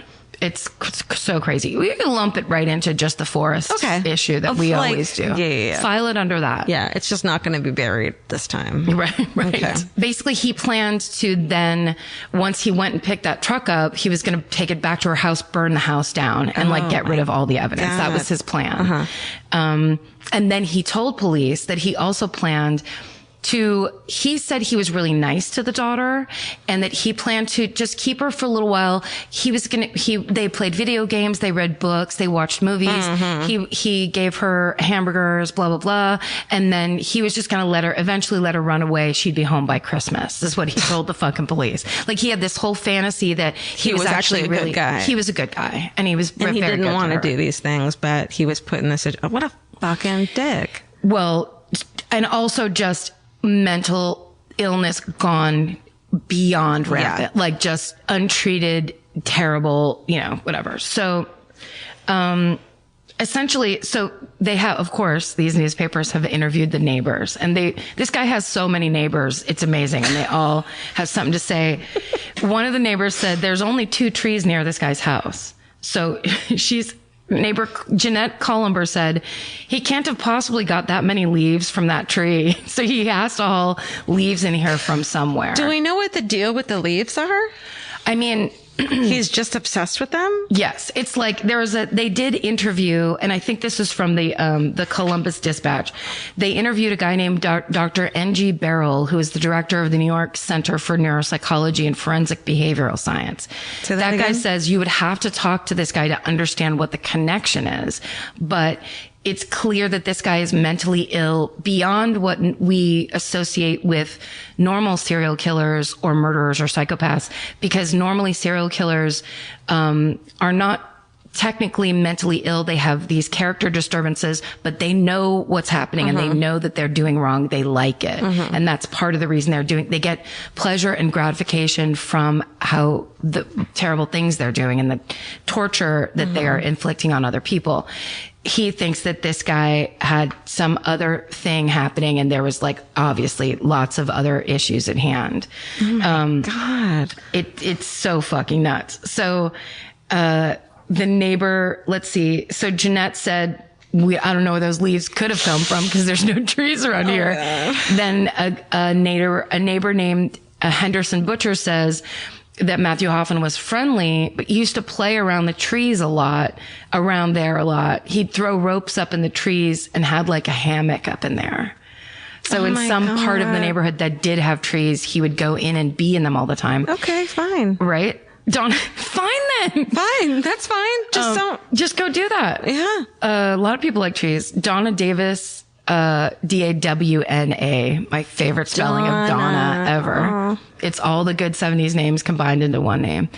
It's so crazy. We can lump it right into just the forest issue that we always do. Yeah. File it under that. Yeah. It's just not going to be buried this time. Right. Okay. Basically, he planned to then, once he went and picked that truck up, he was going to take it back to her house, burn the house down, and get rid of all the evidence. That was his plan. And then he told police that he also planned he said he was really nice to the daughter and that he planned to just keep her for a little while. They played video games, they read books, they watched movies. He gave her hamburgers, blah, blah, blah. And then he was just going to eventually let her run away. She'd be home by Christmas, is what he told the fucking police. He had this whole fantasy that he was actually a good guy. He was a good guy, and he was and he didn't want to do these things, but he was put in this. What a fucking dick. Well, and also just mental illness gone beyond rampant, just untreated, terrible, whatever. So, essentially, they have, of course, these newspapers have interviewed the neighbors, and this guy has so many neighbors. It's amazing. And they all have something to say. One of the neighbors said there's only 2 trees near this guy's house. So neighbor Jeanette Columber said he can't have possibly got that many leaves from that tree. So he has to haul leaves in here from somewhere. Do we know what the deal with the leaves are? I mean, he's just obsessed with them? Yes. It's they did interview, and I think this is from the Columbus Dispatch. They interviewed a guy named Dr. N.G. Beryl, who is the director of the New York Center for Neuropsychology and Forensic Behavioral Science. Say that guy again? says you would have to talk to this guy to understand what the connection is. But it's clear that this guy is mentally ill beyond what we associate with normal serial killers or murderers or psychopaths, because normally serial killers are not technically mentally ill. They have these character disturbances, but they know what's happening and they know that they're doing wrong. They like it. And that's part of the reason they get pleasure and gratification from how the terrible things they're doing and the torture that they are inflicting on other people. He thinks that this guy had some other thing happening, and there was obviously lots of other issues at hand. Oh my God. It's so fucking nuts. So, the neighbor, let's see. So Jeanette said, I don't know where those leaves could have come from because there's no trees around here. Then a neighbor named Henderson Butcher says that Matthew Hoffman was friendly, but used to play around the trees around there a lot. He'd throw ropes up in the trees and had a hammock up in there. So in some part of the neighborhood that did have trees, he would go in and be in them all the time. Okay, fine. Right? Donna, fine then. Fine. That's fine. Just go do that. Yeah. A lot of people like trees. Donna Davis, Dawna, my favorite spelling of Donna ever. It's all the good 70s names combined into one name.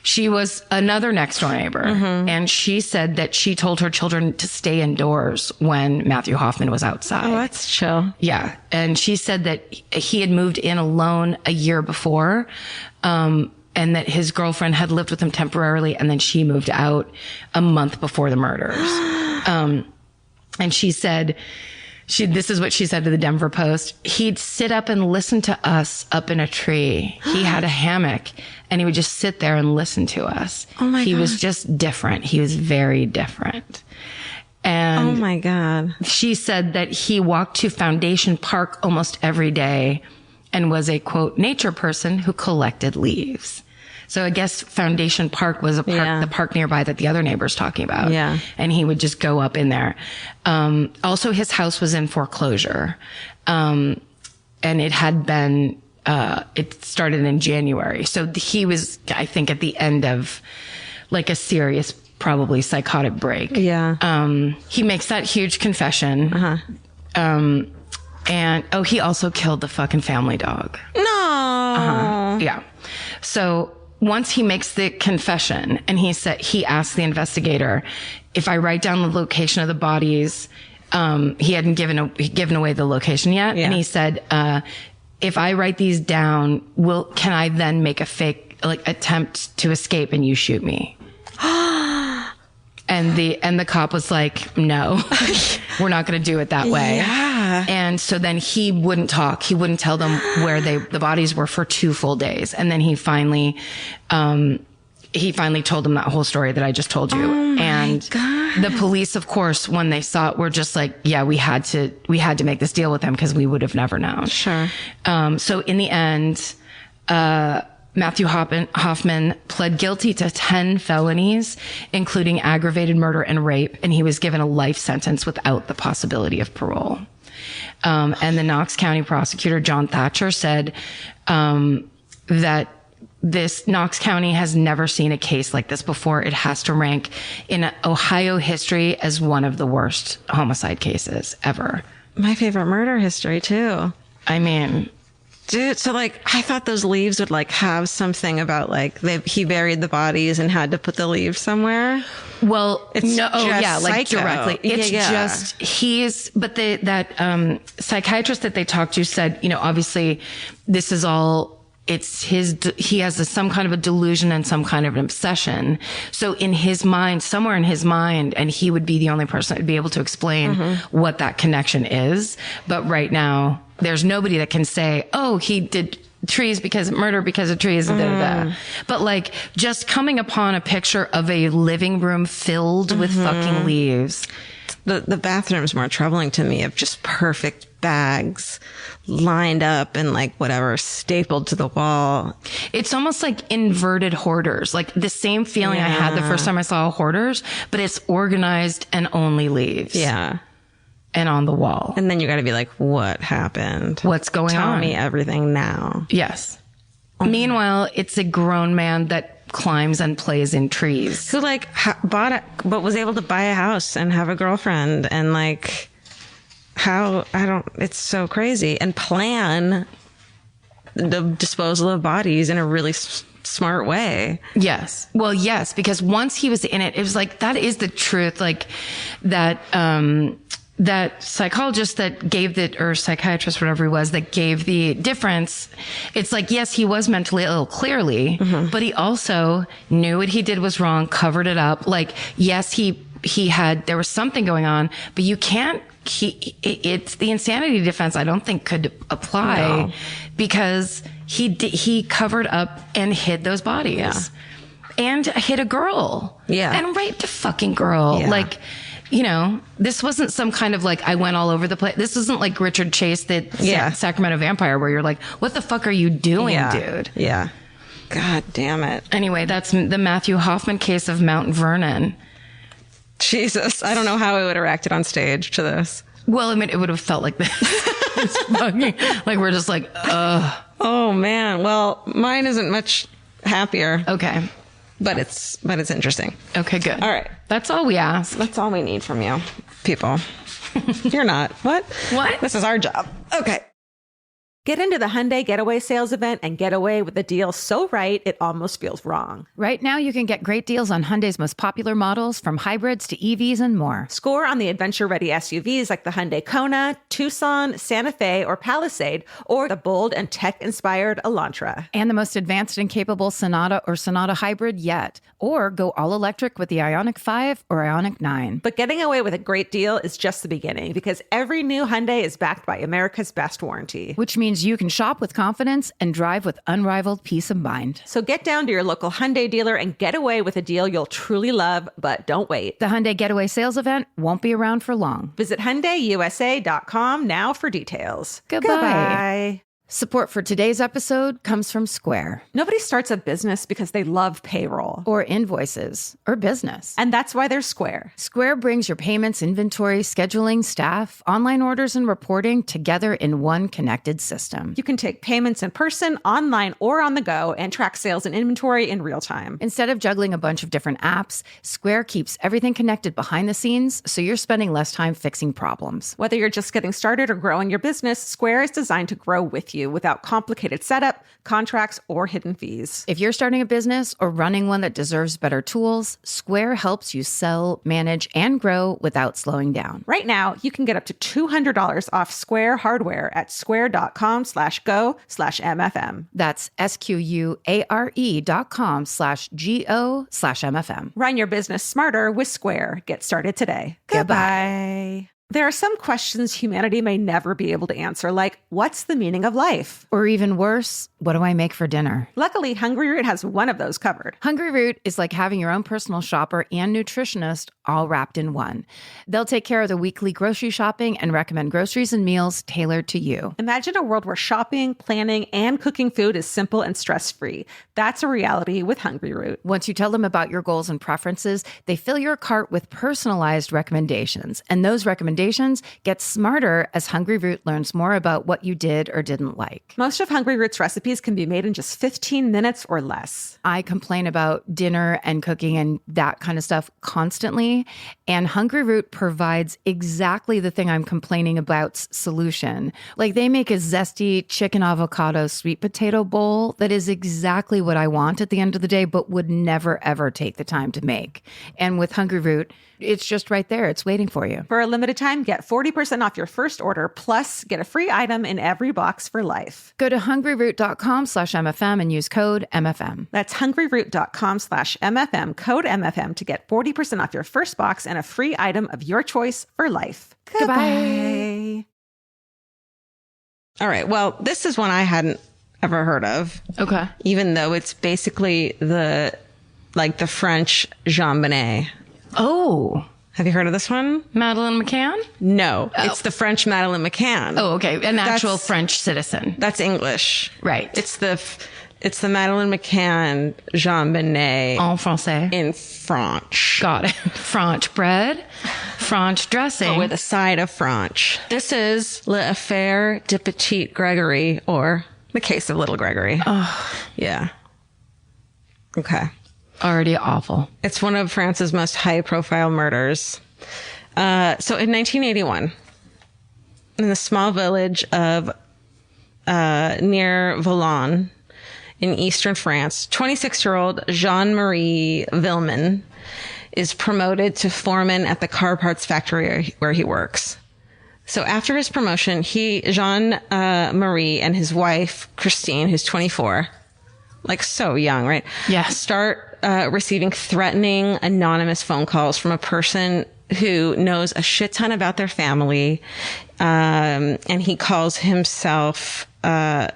She was another next door neighbor. And she said that she told her children to stay indoors when Matthew Hoffman was outside. Oh, that's chill. Yeah. And she said that he had moved in alone a year before. and that his girlfriend had lived with him temporarily, and then she moved out a month before the murders. And she said, this is what she said to the Denver Post. He'd sit up and listen to us up in a tree. He had a hammock and he would just sit there and listen to us. Oh my He God. was just different. He was very different. And Oh my God. she said that he walked to Foundation Park almost every day and was a, quote, nature person who collected leaves. So I guess Foundation Park was a park, Yeah. the park nearby that the other neighbor's talking about. Yeah. And he would just go up in there. Also, his house was in foreclosure. And it had been, it started in January. So he was, I think, at the end of like a serious, probably psychotic break. Yeah. He makes that huge confession. And, he also killed the fucking family dog. No. Yeah. So once he makes the confession and he asked the investigator, if I write down the location of the bodies, he hadn't given away the location yet. Yeah. And he said, if I write these down, can I then make a fake, like, attempt to escape and you shoot me? And the cop was like, no, we're not going to do it that way. Yeah. And so then he wouldn't talk. He wouldn't tell them where the bodies were for 2 full days. And then he finally told them that whole story that I just told you. Oh my and God. the police, of course, when they saw it, were just like, yeah, we had to make this deal with him because we would have never known. Sure. So in the end, Matthew Hoffman pled guilty to 10 felonies, including aggravated murder and rape, and he was given a life sentence without the possibility of parole. And the Knox County prosecutor, John Thatcher, said that this Knox County has never seen a case like this before. It has to rank in Ohio history as one of the worst homicide cases ever. My favorite murder history too. I mean, Dude, so like, I thought those leaves would like have something about like he buried the bodies and had to put the leaves somewhere. well, It's no, oh, just yeah, like psycho. directly. It's Yeah. just, but that psychiatrist that they talked to said, obviously this is all, he has some kind of a delusion and some kind of an obsession. So in his mind, somewhere in his mind, and he would be the only person that would be able to explain what that connection is. But right now, there's nobody that can say, oh, he did murder because of trees and da-da-da. But like just coming upon a picture of a living room filled with fucking leaves. The bathroom's more troubling to me, of just perfect bags lined up and like whatever stapled to the wall. It's almost like inverted hoarders, like the same feeling I had the first time I saw hoarders, but it's organized and only leaves. Yeah. And on the wall. And then you got to be like, what happened? What's going Tell on? me everything now. Yes. Meanwhile, it's a grown man that climbs and plays in trees. Who like but was able to buy a house and have a girlfriend and like it's so crazy, and plan the disposal of bodies in a really smart way. Yes. Well, yes, because once he was in it, it was like, that is the truth. Like that psychologist that gave or psychiatrist, whatever he was, that gave the difference. It's like, yes, he was mentally ill, clearly, but he also knew what he did was wrong, covered it up. Like, yes, there was something going on, but you can't, it's the insanity defense, I don't think could apply because he covered up and hid those bodies and hit a girl and raped a fucking girl. Yeah. Like, this wasn't some kind of like, I went all over the place. This isn't like Richard Chase, that Sacramento Vampire, where you're like, what the fuck are you doing, dude? Yeah. God damn it. Anyway, that's the Matthew Hoffman case of Mount Vernon. Jesus. I don't know how I would have reacted on stage to this. Well, I mean, it would have felt like this. It's fucking, like, we're just like, ugh. Oh man. Well, mine isn't much happier. Okay. But it's interesting. Okay, good. All right. That's all we ask. That's all we need from you, people. You're not. What? What? This is our job. Okay. Get into the Hyundai Getaway Sales Event and get away with a deal so right it almost feels wrong. Right now, you can get great deals on Hyundai's most popular models, from hybrids to EVs and more. Score on the adventure-ready SUVs like the Hyundai Kona, Tucson, Santa Fe, or Palisade, or the bold and tech-inspired Elantra. And the most advanced and capable Sonata or Sonata Hybrid yet. Or go all-electric with the Ioniq 5 or Ioniq 9. But getting away with a great deal is just the beginning, because every new Hyundai is backed by America's Best Warranty. Which means you can shop with confidence and drive with unrivaled peace of mind. So get down to your local Hyundai dealer and get away with a deal you'll truly love, but don't wait. The Hyundai Getaway Sales Event won't be around for long. Visit HyundaiUSA.com now for details. Goodbye. Support for today's episode comes from Square. Nobody starts a business because they love payroll. Or invoices. Or business. And that's why there's Square. Square brings your payments, inventory, scheduling, staff, online orders, and reporting together in one connected system. You can take payments in person, online, or on the go, and track sales and inventory in real time. Instead of juggling a bunch of different apps, Square keeps everything connected behind the scenes, so you're spending less time fixing problems. Whether you're just getting started or growing your business, Square is designed to grow with you without complicated setup, contracts, or hidden fees. If you're starting a business or running one that deserves better tools, Square helps you sell, manage, and grow without slowing down. Right now, you can get up to $200 off Square hardware at square.com/go/MFM. That's SQUARE.com/GO/MFM. Run your business smarter with Square. Get started today. Goodbye. There are some questions humanity may never be able to answer, like, what's the meaning of life? Or even worse, what do I make for dinner? Luckily, Hungry Root has one of those covered. Hungry Root is like having your own personal shopper and nutritionist all wrapped in one. They'll take care of the weekly grocery shopping and recommend groceries and meals tailored to you. Imagine a world where shopping, planning, and cooking food is simple and stress-free. That's a reality with Hungry Root. Once you tell them about your goals and preferences, they fill your cart with personalized recommendations. And those recommendations get smarter as Hungry Root learns more about what you did or didn't like. Most of Hungry Root's recipes can be made in just 15 minutes or less. I complain about dinner and cooking and that kind of stuff constantly, and Hungry Root provides exactly the thing I'm complaining about's solution. Like, they make a zesty chicken avocado sweet potato bowl that is exactly what I want at the end of the day, but would never, ever take the time to make. And with Hungry Root, it's just right there. It's waiting for you. For a limited time, get 40% off your first order, plus get a free item in every box for life. Go to hungryroot.com/MFM and use code MFM. That's hungryroot.com/MFM, code MFM, to get 40% off your first box and a free item of your choice for life. Goodbye. All right. Well, this is one I hadn't ever heard of. Okay. Even though it's basically the French Jean Bonnet. Oh, Have you heard of this one? Madeleine McCann? No, it's the French Madeleine McCann. Oh, okay. An actual French citizen. That's English. Right. It's the Madeleine McCann Jean Bonnet En français. in French. Got it. French bread, French dressing. With a side of French. This is L'Affaire de Petit Grégory, or The Case of Little Grégory. Oh. Yeah. Okay. Already awful. It's one of France's most high-profile murders. So in 1981, in the small village of near Valognes in eastern France, 26-year-old Jean-Marie Villemin is promoted to foreman at the car parts factory where he works. So after his promotion, Jean-Marie and his wife, Christine, who's 24, like so young, right? Yeah. Start receiving threatening anonymous phone calls from a person who knows a shit ton about their family. And he calls himself the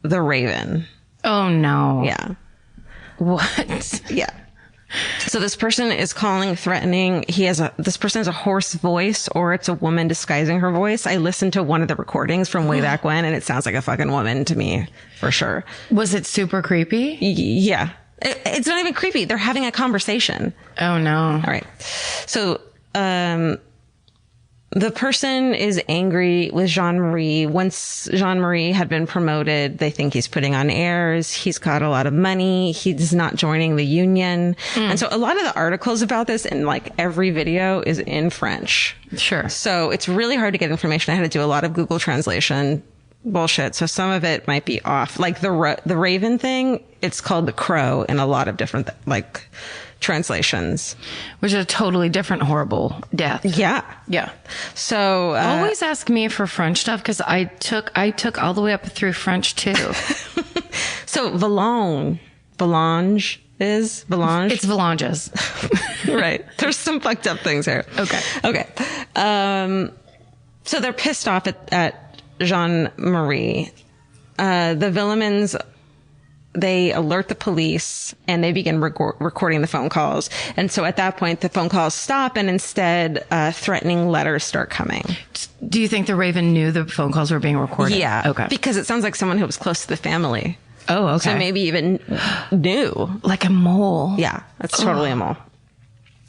Raven. Oh, no. Yeah. What? Yeah. So this person is calling, threatening. This person has a hoarse voice, or it's a woman disguising her voice. I listened to one of the recordings from way back when, and it sounds like a fucking woman to me, for sure. Was it super creepy? Yeah. It's not even creepy. They're having a conversation. Oh, no. All right. So, the person is angry with Jean-Marie. Once Jean-Marie had been promoted, they think he's putting on airs. He's got a lot of money. He's not joining the union. And so a lot of the articles about this and like every video is in French. Sure. So it's really hard to get information. I had to do a lot of Google translation bullshit. So some of it might be off. Like the raven thing, it's called the crow in a lot of different like translations. Which is a totally different horrible death. Yeah. Yeah. So Always ask me for French stuff because I took all the way up through French too. so Volange is Volange. It's Volanges. Right. There's some fucked up things here. Okay. So they're pissed off at Jean-Marie. The Villemans, they alert the police and they begin recording the phone calls. And so at that point, the phone calls stop and instead threatening letters start coming. Do you think the Raven knew the phone calls were being recorded? Yeah. Okay. Because it sounds like someone who was close to the family. Oh, okay. So maybe even knew. Like a mole. Yeah, that's totally a mole.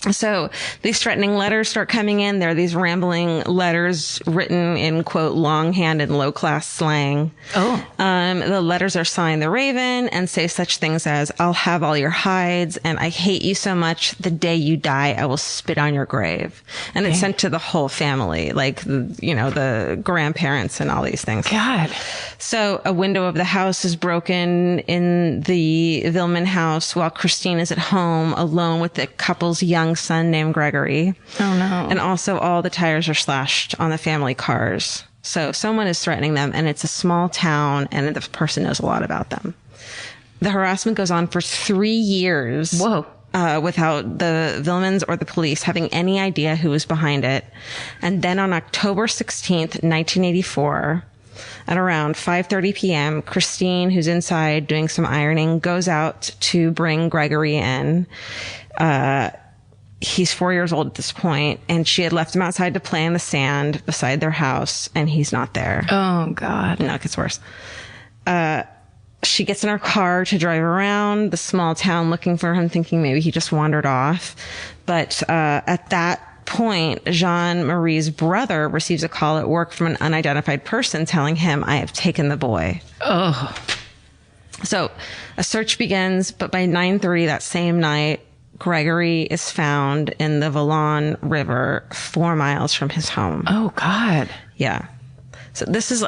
So these threatening letters start coming in. There are these rambling letters written in, quote, longhand and low-class slang. Oh. The letters are signed the Raven and say such things as, I'll have all your hides, and I hate you so much, the day you die, I will spit on your grave. And it's sent to the whole family, like, the grandparents and all these things. God. So a window of the house is broken in the Villeman house while Christine is at home alone with the couple's young son named Gregory. Oh no. And also all the tires are slashed on the family cars. So someone is threatening them and it's a small town and the person knows a lot about them. The harassment goes on for 3 years. Whoa. Without the Villemans or the police having any idea who was behind it. And then on October 16th, 1984, at around 5:30 p.m., Christine, who's inside doing some ironing, goes out to bring Gregory in. He's 4 years old at this point, and she had left him outside to play in the sand beside their house, and he's not there. Oh, God. No, it gets worse. She gets in her car to drive around the small town looking for him, thinking maybe he just wandered off. But at that point, Jean-Marie's brother receives a call at work from an unidentified person telling him, I have taken the boy. Oh. So a search begins, but by 9:30 that same night, Gregory is found in the Volon River 4 miles from his home. Oh, God. Yeah. So this is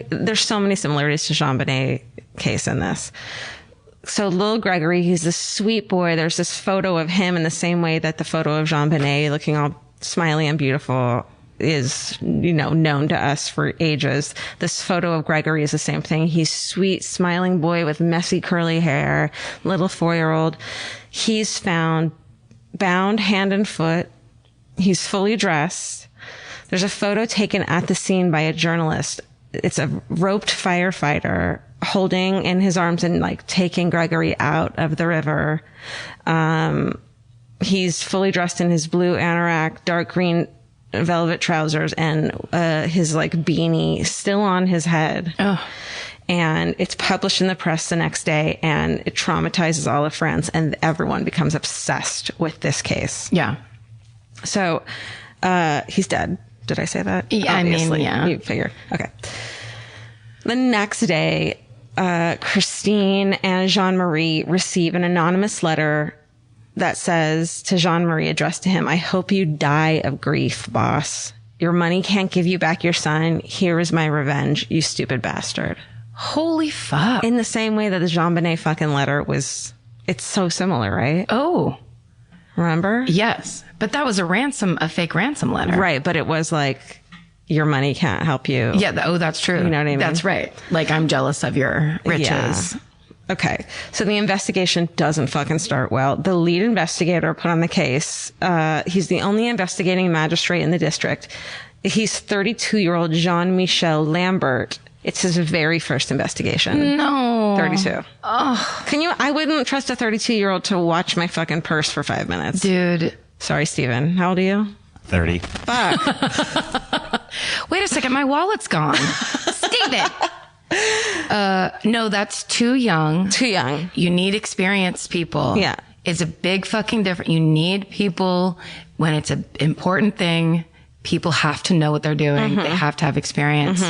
there's so many similarities to Jean-Benet case in this. So little Gregory, he's this sweet boy. There's this photo of him in the same way that the photo of Jean-Benet looking all smiley and beautiful is, known to us for ages. This photo of Gregory is the same thing. He's sweet, smiling boy with messy curly hair, little 4-year-old. He's found bound hand and foot. He's fully dressed. There's a photo taken at the scene by a journalist. It's a roped firefighter holding in his arms and taking Gregory out of the river. He's fully dressed in his blue anorak, dark green velvet trousers, and his beanie still on his head. Oh. And it's published in the press the next day, and it traumatizes all of France, and everyone becomes obsessed with this case. Yeah. So he's dead. Did I say that? Yeah, Obviously. yeah. You figure. Okay. The next day, Christine and Jean-Marie receive an anonymous letter that says to Jean-Marie, addressed to him, I hope you die of grief, boss. Your money can't give you back your son. Here is my revenge, you stupid bastard. Holy fuck. In the same way that the Jean-Benet fucking letter was, it's so similar, right? Oh. Remember? Yes. But that was a fake ransom letter. Right. But it was your money can't help you. Yeah. That's true. You know what I mean? That's right. I'm jealous of your riches. Yeah. Okay. So the investigation doesn't fucking start well. The lead investigator put on the case, he's the only investigating magistrate in the district. He's 32-year-old Jean-Michel Lambert. It's his very first investigation. No. 32. Oh. I wouldn't trust a 32-year-old to watch my fucking purse for 5 minutes. Dude. Sorry, Steven. How old are you? 30. Fuck. Wait a second. My wallet's gone. Steven. No, that's too young. Too young. You need experienced people. Yeah. It's a big fucking difference. You need people when it's an important thing. People have to know what they're doing. They have to have experience.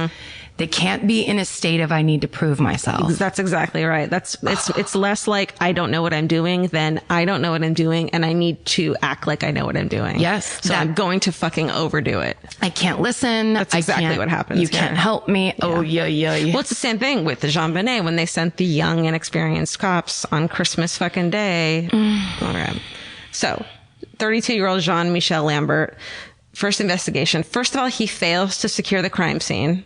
They can't be in a state of I need to prove myself. That's exactly right. It's less like I don't know what I'm doing than I don't know what I'm doing and I need to act like I know what I'm doing. Yes. So I'm going to fucking overdo it. I can't listen. That's exactly what happens. You can't help me. Yeah. Oh, yeah. Well, it's the same thing with the Jean Bonnet when they sent the young, inexperienced cops on Christmas fucking day. Okay. So 32-year-old Jean-Michel Lambert, first investigation. First of all, he fails to secure the crime scene.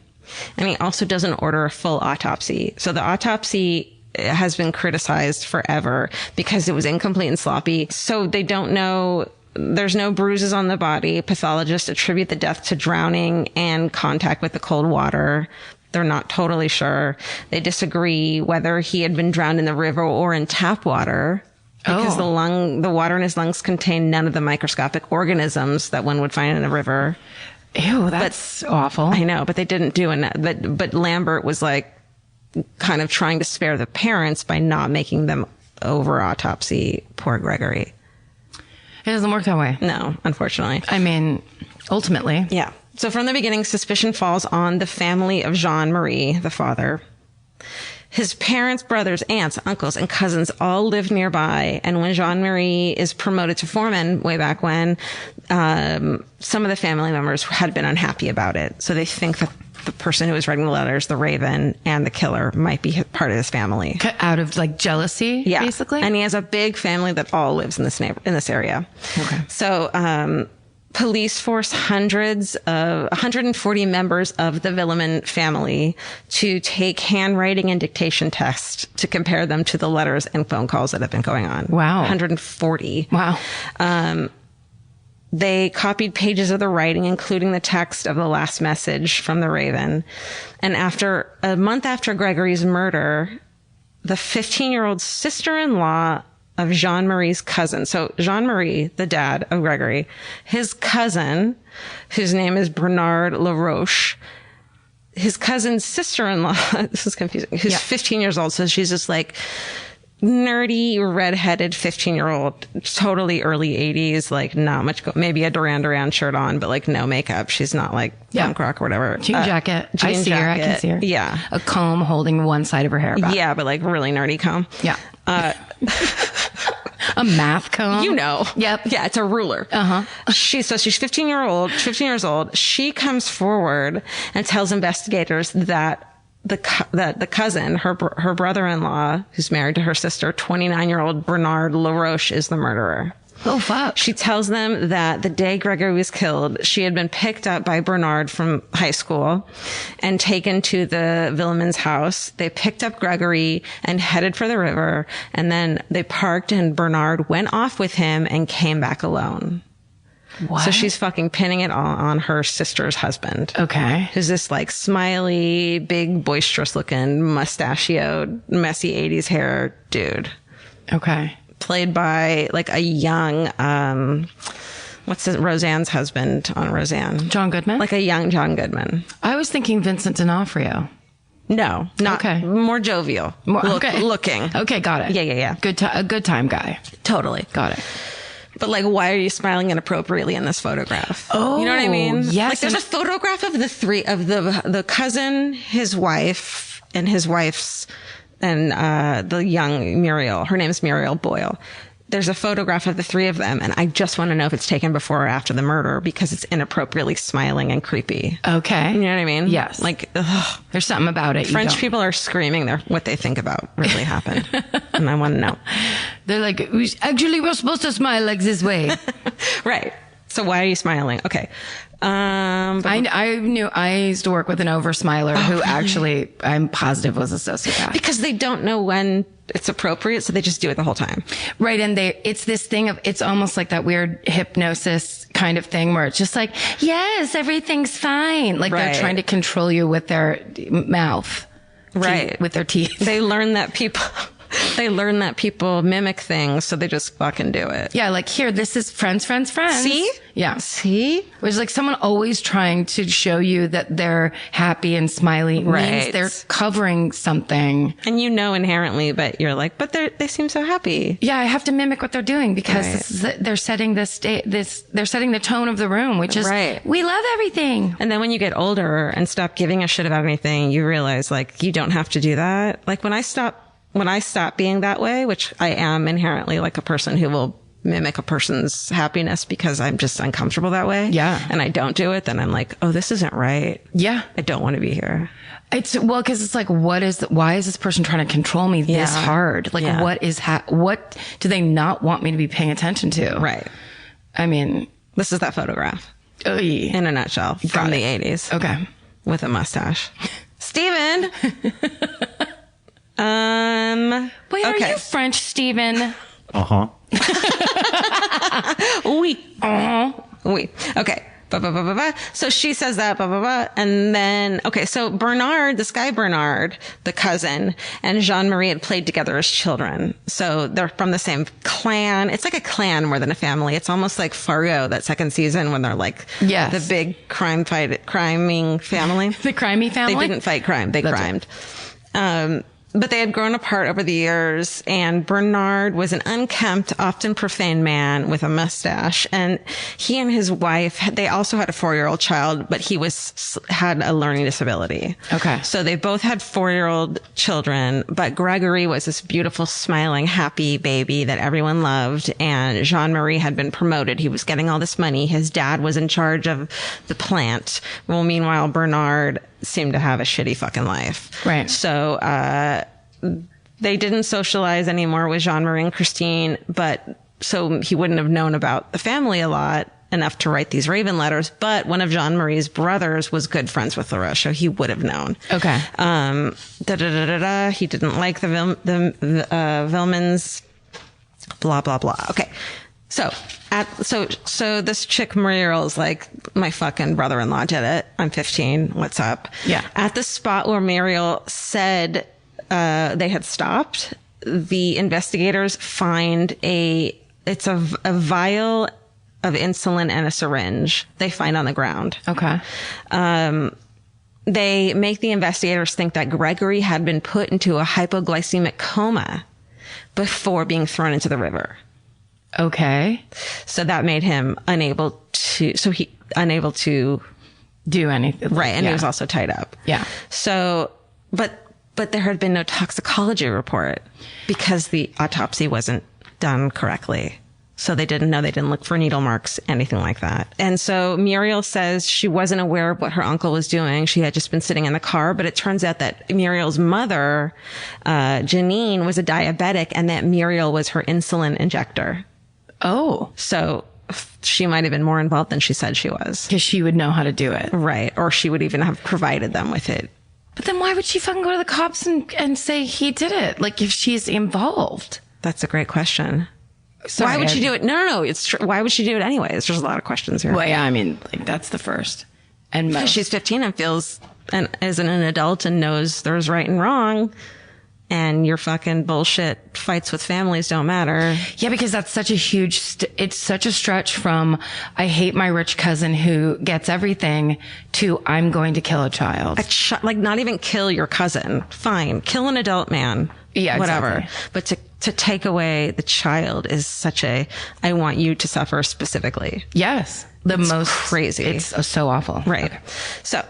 And he also doesn't order a full autopsy. So the autopsy has been criticized forever because it was incomplete and sloppy. So they don't know. There's no bruises on the body. Pathologists attribute the death to drowning and contact with the cold water. They're not totally sure. They disagree whether he had been drowned in the river or in tap water. Because the water in his lungs contained none of the microscopic organisms that one would find in a river. Ew, that's awful. I know, but they didn't do it. But Lambert was like kind of trying to spare the parents by not making them over autopsy poor Gregory. It doesn't work that way. No, unfortunately. I mean, ultimately. Yeah. So from the beginning, suspicion falls on the family of Jean-Marie, the father. His parents, brothers, aunts, uncles, and cousins all live nearby. And when Jean-Marie is promoted to foreman way back when, some of the family members had been unhappy about it. So they think that the person who was writing the letters, the Raven, and the killer might be part of his family. Out of like jealousy, basically? And he has a big family that all lives in this area. Okay. So, police force 140 members of the Villemin family to take handwriting and dictation tests to compare them to the letters and phone calls that have been going on. Wow. 140. Wow. They copied pages of the writing, including the text of the last message from the Raven. And a month after Gregory's murder, the 15-year-old sister-in-law of Jean-Marie's cousin. So Jean-Marie, the dad of Gregory, his cousin, whose name is Bernard LaRoche, his cousin's sister-in-law, this is confusing, who's 15 years old. So she's just like nerdy, redheaded 15-year-old, totally early 80s, like not much, maybe a Duran Duran shirt on, but like no makeup. She's not like punk rock or whatever. Jean jacket. I can see her. Yeah. A comb holding one side of her hair back. Yeah, but like really nerdy comb. Yeah. A math comb. You know. Yep. Yeah, it's a ruler. She's 15 years old. She comes forward and tells investigators that the cousin, her brother-in-law, who's married to her sister, 29-year-old Bernard LaRoche, is the murderer. Oh, fuck. She tells them that the day Gregory was killed, she had been picked up by Bernard from high school and taken to the Villemin's house. They picked up Gregory and headed for the river, and then they parked and Bernard went off with him and came back alone. What? So she's fucking pinning it all on her sister's husband. Okay. Who's this like smiley, big, boisterous looking, mustachioed, messy 80s hair dude. Okay. Played by like a young, Roseanne's husband on Roseanne? John Goodman? Like a young John Goodman. I was thinking Vincent D'Onofrio. No, not more jovial. Looking. Okay, got it. Yeah. A good time guy. Totally. Got it. But like, why are you smiling inappropriately in this photograph? Oh, you know what I mean? Yes. Like, there's a photograph of the cousin, his wife, and his wife's, and the young Muriel. Her name's Muriel Boyle. There's a photograph of the three of them, and I just want to know if it's taken before or after the murder because it's inappropriately smiling and creepy. Okay. You know what I mean? Yes. Like, ugh. There's something about it. French people are screaming what they think about really happened. And I want to know. They're like, actually, we're supposed to smile like this way. Right. So why are you smiling? Okay. I used to work with an over smiler who actually, I'm positive, was a sociopath. Because they don't know when it's appropriate, so they just do it the whole time. Right. And it's this thing of, it's almost like that weird hypnosis kind of thing where it's just like, yes, everything's fine. Like they're trying to control you with their mouth. Right. With their teeth. They learn that They learn that people mimic things, so they just fucking do it. Yeah, like here, this is friends. See? Yeah. See? Which is like someone always trying to show you that they're happy and smiley means Right. they're covering something. And you know inherently, but you're like, but they seem so happy. Yeah, I have to mimic what they're doing because Right. this is, they're setting they're setting the tone of the room, which is Right. we love everything. And then when you get older and stop giving a shit about anything, you realize like you don't have to do that. Like when I stop being that way, which I am inherently like a person who will mimic a person's happiness because I'm just uncomfortable that way. Yeah. And I don't do it, then I'm like, oh, this isn't right. Yeah. I don't want to be here. It's because it's like, why is this person trying to control me this Yeah. hard? Like, Yeah. what do they not want me to be paying attention to? Right. I mean, This is that photograph oy. in a nutshell from the 80s Okay. with a mustache. Steven. Wait, are okay. you French, Stephen? Uh-huh. Oui. Oui. Okay. Ba, ba, ba, ba, ba. So she says that, blah, blah, blah. And then, okay, so Bernard, this guy Bernard, the cousin, and Jean-Marie had played together as children. So they're from the same clan. It's like a clan more than a family. It's almost like Fargo, that second season when they're like Yes. the big criming family. The crimey family? They didn't fight crime. They crimed. But they had grown apart over the years, and Bernard was an unkempt, often profane man with a mustache. And he and his wife, they also had a 4-year-old child, but he had a learning disability. Okay. So they both had 4-year-old children, but Gregory was this beautiful, smiling, happy baby that everyone loved. And Jean-Marie had been promoted. He was getting all this money. His dad was in charge of the plant. Well, meanwhile, Bernard seemed to have a shitty fucking life. Right. So, they didn't socialize anymore with Jean-Marie and Christine, but so he wouldn't have known about the family a lot enough to write these Raven letters. But one of Jean-Marie's brothers was good friends with LaRoche, so he would have known. Okay. He didn't like the Vilmans, blah, blah, blah. Okay. So this chick Muriel's like, my fucking brother-in-law did it. I'm 15. What's up? Yeah. At the spot where Muriel said they had stopped, the investigators find it's a vial of insulin and a syringe they find on the ground. Okay. They make the investigators think that Gregory had been put into a hypoglycemic coma before being thrown into the river. Okay. So that made him unable to Do anything. right. And Yeah. he was also tied up. Yeah. So, but there had been no toxicology report because the autopsy wasn't done correctly. So they didn't know, they didn't look for needle marks, anything like that. And so Muriel says she wasn't aware of what her uncle was doing. She had just been sitting in the car, but it turns out that Muriel's mother, Janine, was a diabetic and that Muriel was her insulin injector. Oh, So she might have been more involved than she said she was. because she would know how to do it. Right. Or she would even have provided them with it. But then why would she fucking go to the cops and say he did it? Like if she's involved. That's a great question. Sorry, Why would she do it? No. It's true. Why would she do it anyway? There's just a lot of questions here. Well, yeah, I mean, like that's the first. And most. She's 15 and feels as an adult and knows there's right and wrong. And your fucking bullshit fights with families don't matter. Yeah, because that's such a huge, it's such a stretch from I hate my rich cousin who gets everything to I'm going to kill a child. Like not even kill your cousin. Fine. Kill an adult man. Yeah, whatever. exactly. But to take away the child is such a, I want you to suffer specifically. Yes. It's most crazy. It's so awful. Right. Okay. So,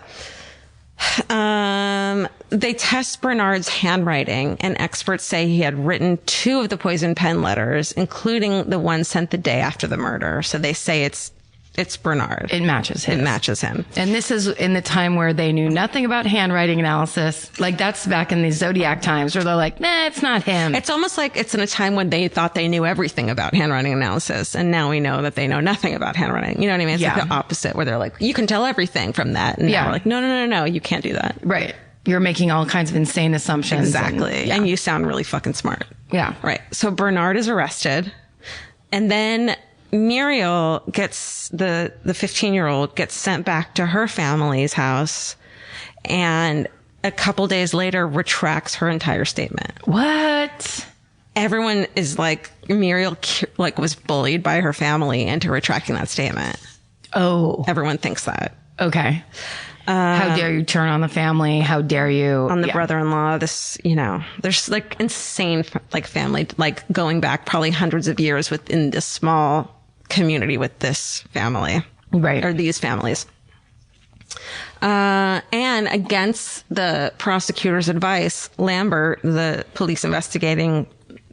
they test Bernard's handwriting, and experts say he had written 2 of the poison pen letters, including the one sent the day after the murder. So they say it's Bernard. It matches him. It matches him. And this is in the time where they knew nothing about handwriting analysis. Like that's back in the Zodiac times where they're like, nah, it's not him. It's almost like it's in a time when they thought they knew everything about handwriting analysis. And now we know that they know nothing about handwriting. You know what I mean? It's Yeah. like the opposite where they're like, you can tell everything from that. And Yeah. now we're like, no, you can't do that. Right. You're making all kinds of insane assumptions. Exactly. And you sound really fucking smart. yeah. Right. So Bernard is arrested. And then Muriel gets, the 15-year-old gets sent back to her family's house. And a couple days later retracts her entire statement. What? everyone is like, Muriel like was bullied by her family into retracting that statement. Oh, Everyone thinks that. okay. How dare you turn on the family? How dare you On the brother-in-law, this, you know, there's like insane like family, like going back probably hundreds of years within this small community with this family. Right. Or these families. And against the prosecutor's advice, Lambert, the police investigating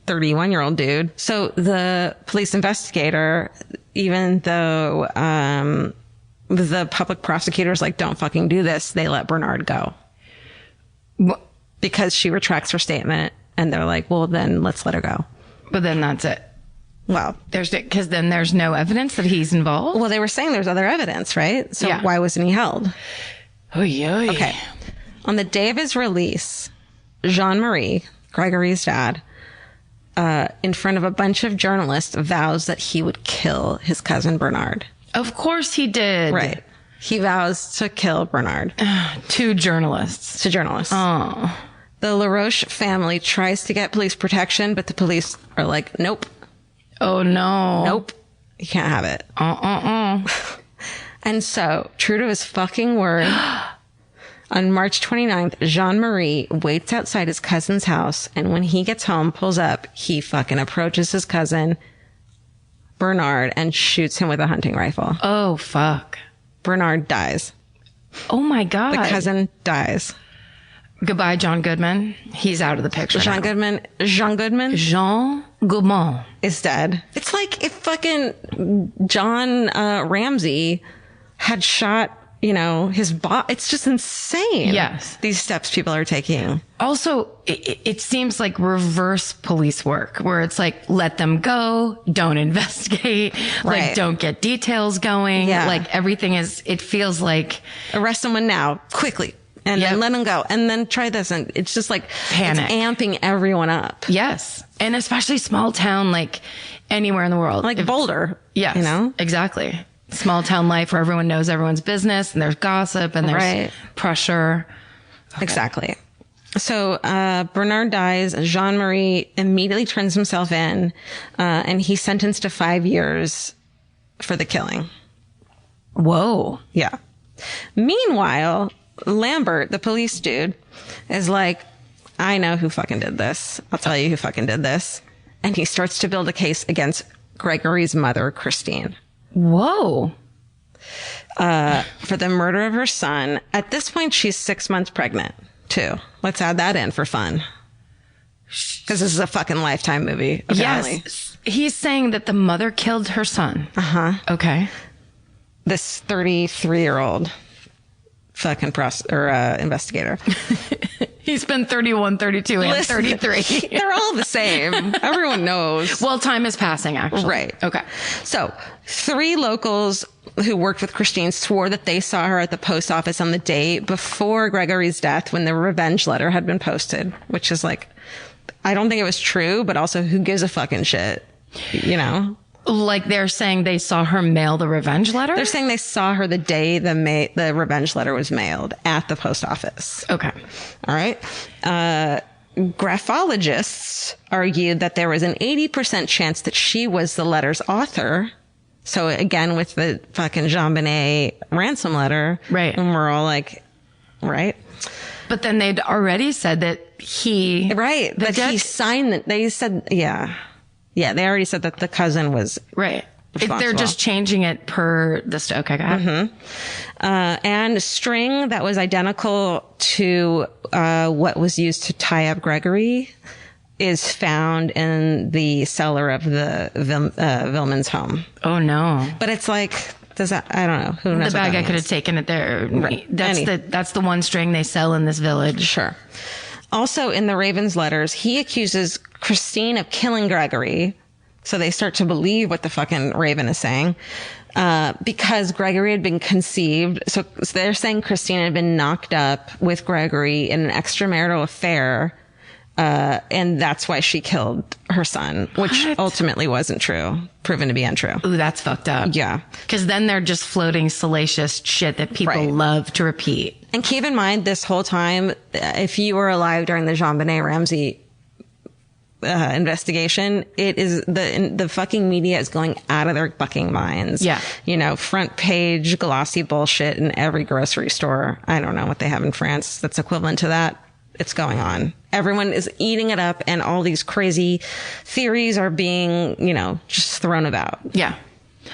31-year-old dude. So the police investigator, even though, the public prosecutors like, don't fucking do this, they let Bernard go. Because she retracts her statement, and they're like, well, then let's let her go. But then that's it. Well, Because then there's no evidence that he's involved. they were saying there's other evidence, right? So Yeah. why wasn't he held? Oh, yeah. Okay. On the day of his release, Jean-Marie, Gregory's dad, in front of a bunch of journalists, vows that he would kill his cousin Bernard. Of course he did. Right. He vows to kill Bernard. To journalists. To journalists. Oh. The LaRoche family tries to get police protection, but the police are like, nope, Oh, no. nope, you can't have it. And so, true to his fucking word, on March 29th, Jean-Marie waits outside his cousin's house, and when he gets home, pulls up, he fucking approaches his cousin, Bernard, and shoots him with a hunting rifle. Oh, fuck. Bernard dies. Oh, my God. The cousin dies. Goodbye, John Goodman. He's out of the picture Jean now. Goodman Jean Goodman. is dead. It's like if fucking John Ramsey had shot, you know, his boss. It's just insane. Yes. These steps people are taking. Also, it seems like reverse police work where it's like, let them go, don't investigate, Right. like don't get details going. Yeah. Like everything is, it feels like Arrest someone now, quickly. And Yep. then let them go. And then try this. And it's just like Panic. It's amping everyone up. yes. And especially small town, like anywhere in the world. Like Boulder. Yes. You know? Exactly. Small town life where everyone knows everyone's business and there's gossip and there's Right. pressure. Exactly. So Bernard dies. Jean-Marie immediately turns himself in, and he's sentenced to 5 years for the killing. Whoa. Yeah. Meanwhile, Lambert, the police dude, is like, I know who fucking did this. I'll tell you who fucking did this. And he starts to build a case against Gregory's mother, Christine, Whoa. for the murder of her son. At this point, she's 6 months pregnant, too. Let's add that in for fun. Because this is a fucking Lifetime movie, apparently. Yes. He's saying that the mother killed her son. Uh-huh. Okay. This 33-year-old fucking investigator. He's been 31, 32, and Listen, 33. They're all the same. Everyone knows. Well, time is passing, actually. Right. Okay. So 3 locals who worked with Christine swore that they saw her at the post office on the day before Gregory's death when the revenge letter had been posted, which is like, I don't think it was true, but also who gives a fucking shit, you know? Like they're saying they saw her mail the revenge letter? They're saying they saw her the day the revenge letter was mailed at the post office. Okay. All right. Graphologists argued that there was an 80% chance that she was the letter's author. So again, with the fucking JonBenet ransom letter. Right. And we're all like, right. But then they'd already said that he... Right. The That he judge- signed that. They said, yeah. Yeah. They already said that the cousin was. Right. They're Responsible. just changing it per the... Okay, go ahead. And string that was identical to what was used to tie up Gregory is found in the cellar of the Vilman's home. Oh, no. But it's like, does that, I don't know. Who knows? The what bad that guy could means. have taken it there. Right. That's the one string they sell in this village. Sure. Also in the Raven's letters, he accuses Christine of killing Gregory. So they start to believe what the fucking Raven is saying. Because Gregory had been conceived. So they're saying Christine had been knocked up with Gregory in an extramarital affair. And that's why she killed her son, which What? ultimately wasn't true, proven to be untrue. Ooh, that's fucked up. Yeah. Because then they're just floating salacious shit that people Right. love to repeat. And keep in mind this whole time, if you were alive during the JonBenet Ramsey investigation, it is the fucking media is going out of their fucking minds. Yeah. You know, front page glossy bullshit in every grocery store. I don't know what they have in France that's equivalent to that. It's going on. Everyone is eating it up, and all these crazy theories are being, you know, just thrown about. Yeah.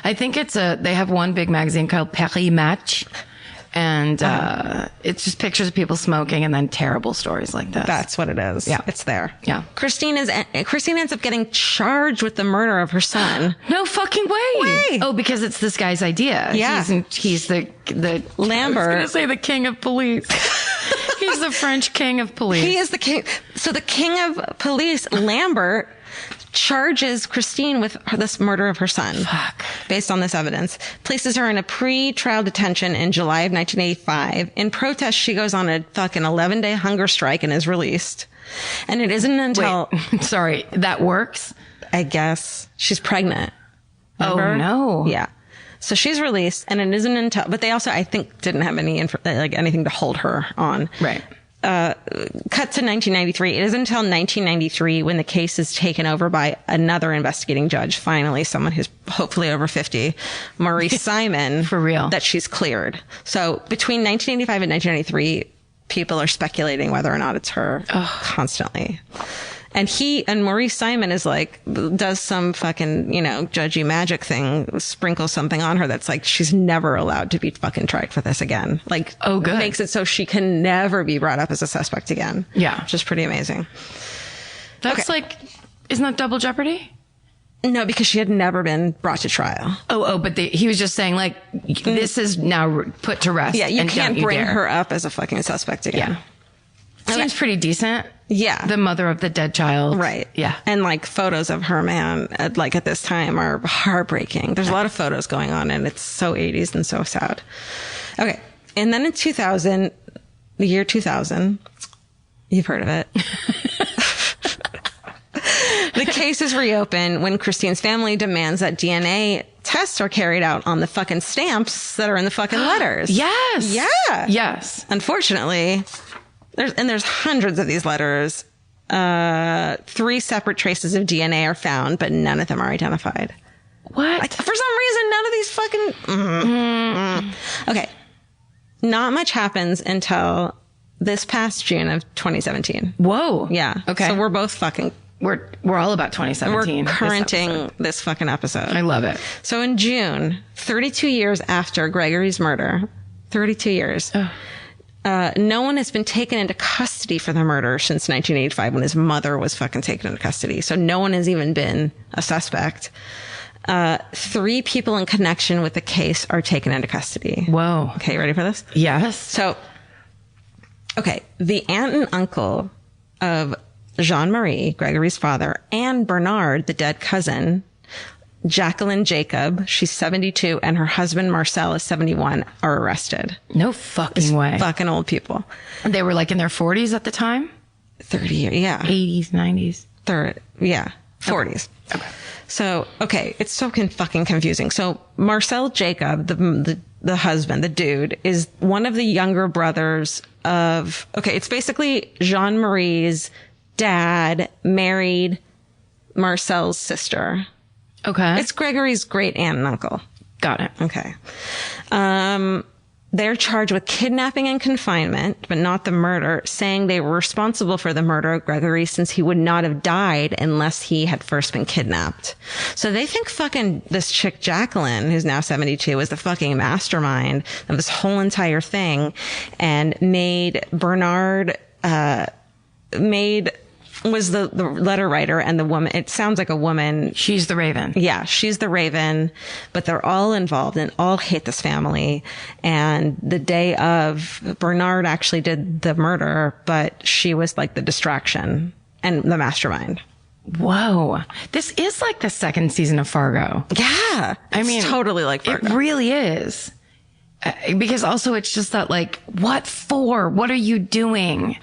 I think they have one big magazine called Paris Match. And it's just pictures of people smoking and then terrible stories like this. That's what it is. Yeah. It's there. Yeah. Christine ends up getting charged with the murder of her son. No fucking way. Oh, because it's this guy's idea. Yeah. He's the Lambert. I was going to say the king of police. He's the French king of police. He is the king. So the king of police, Lambert, charges Christine with this murder of her son. Fuck. Based on this evidence, places her in a pre-trial detention in July of 1985. In protest, she goes on a fucking 11-day hunger strike and is released. And it isn't until... Wait, sorry, that works? I guess. She's pregnant. Remember? Oh, no. Yeah. So she's released, and it isn't until... But they also, I think, didn't have anything to hold her on. Right. Cut to 1993. It isn't until 1993 when the case is taken over by another investigating judge. Finally, someone who's hopefully over 50, Maurice Simon. For real. That she's cleared. So between 1985 and 1993, people are speculating whether or not it's her constantly. And Maurice Simon is like, does some fucking, you know, judgy magic thing, sprinkles something on her that's like, she's never allowed to be fucking tried for this again. Like, oh, good. Makes it so she can never be brought up as a suspect again. Yeah. Which is pretty amazing. That's like, isn't that double jeopardy? No, because she had never been brought to trial. But he was just saying like, this is now put to rest. Yeah, you and can't don't bring dare. her up as a fucking suspect again. Yeah. Seems pretty decent. Yeah. The mother of the dead child. Right. Yeah. And like photos of her, man, at this time are heartbreaking. There's a lot of photos going on, and it's so 80s and so sad. Okay. And then in 2000, the year 2000, you've heard of it. The case is reopened when Christine's family demands that DNA tests are carried out on the fucking stamps that are in the fucking letters. Yes. Yeah. Yes. Unfortunately, there's hundreds of these letters. 3 separate traces of DNA are found, but none of them are identified. What? For some reason, none of these fucking... Okay. Not much happens until this past June of 2017. Whoa. Yeah. Okay. So we're both fucking... We're all about 2017. We're currenting this fucking episode. I love it. So in June, 32 years after Gregory's murder, 32 years... no one has been taken into custody for the murder since 1985 when his mother was fucking taken into custody. So no one has even been a suspect. 3 people in connection with the case are taken into custody. Whoa. Okay, ready for this? Yes. So, okay, the aunt and uncle of Jean-Marie, Gregory's father, and Bernard, the dead cousin, Jacqueline Jacob, she's 72, and her husband, Marcel, is 71, are arrested. No fucking way. Fucking old people. They were like in their 40s at the time? 30 years, yeah. 80s, 90s. 40s. Okay. So, okay, it's so fucking confusing. So, Marcel Jacob, the husband, the dude, is one of the younger brothers of, okay, it's basically Jean-Marie's dad married Marcel's sister. Okay. It's Gregory's great aunt and uncle. Got it. Okay. They're charged with kidnapping and confinement, but not the murder, saying they were responsible for the murder of Gregory since he would not have died unless he had first been kidnapped. So they think fucking this chick Jacqueline, who's now 72, is the fucking mastermind of this whole entire thing and made Bernard, was the letter writer and the woman. It sounds like a woman. She's the Raven. Yeah, she's the Raven, but they're all involved and all hate this family. And the day of, Bernard actually did the murder, but she was like the distraction and the mastermind. Whoa. This is like the second season of Fargo. Yeah. I mean, totally like Fargo. It really is. Because also it's just that like, what for? What are you doing?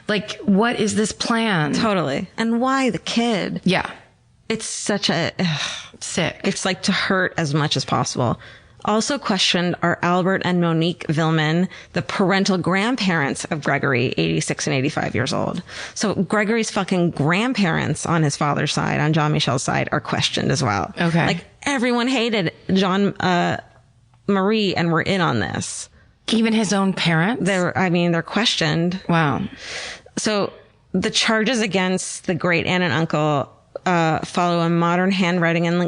Like, what is this plan? Totally. And why the kid? Yeah. It's such a... Sick. It's like to hurt as much as possible. Also questioned are Albert and Monique Villman, the parental grandparents of Grégory, 86 and 85 years old. So Gregory's fucking grandparents on his father's side, on Jean Michel's side, are questioned as well. Okay. Like everyone hated Jean Marie and were in on this. Even his own parents? They're questioned. Wow. So the charges against the great aunt and uncle follow a handwriting and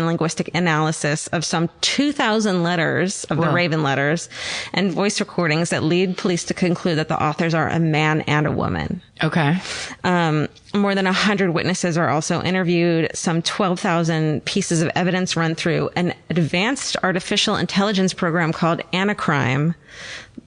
linguistic analysis of some 2,000 letters of the Raven letters and voice recordings that lead police to conclude that the authors are a man and a woman. Okay. More than 100 witnesses are also interviewed, some 12,000 pieces of evidence run through an advanced artificial intelligence program called Anacrime,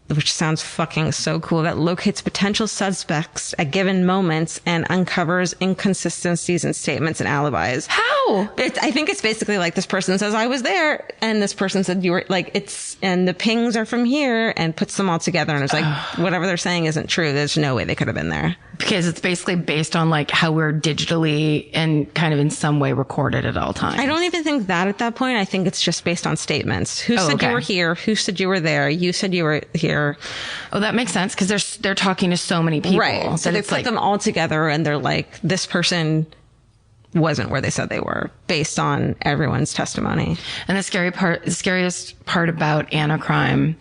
which sounds fucking so cool, that locates potential suspects at given moments and uncovers inconsistencies in statements and alibis. How? I think it's basically like this person says, I was there, and this person said, you were, like, and the pings are from here, and puts them all together, and it's like, whatever they're saying isn't true. There's no way they could have been there. Because it's basically based on like how we're digitally and kind of in some way recorded at all times. I don't even think that at that point. I think it's just based on statements. Who said okay. you were here? Who said you were there? You said you were here. Oh, that makes sense because they're talking to so many people. Right. So they put them all together and they're like, this person wasn't where they said they were based on everyone's testimony. And the scariest part about Anacrime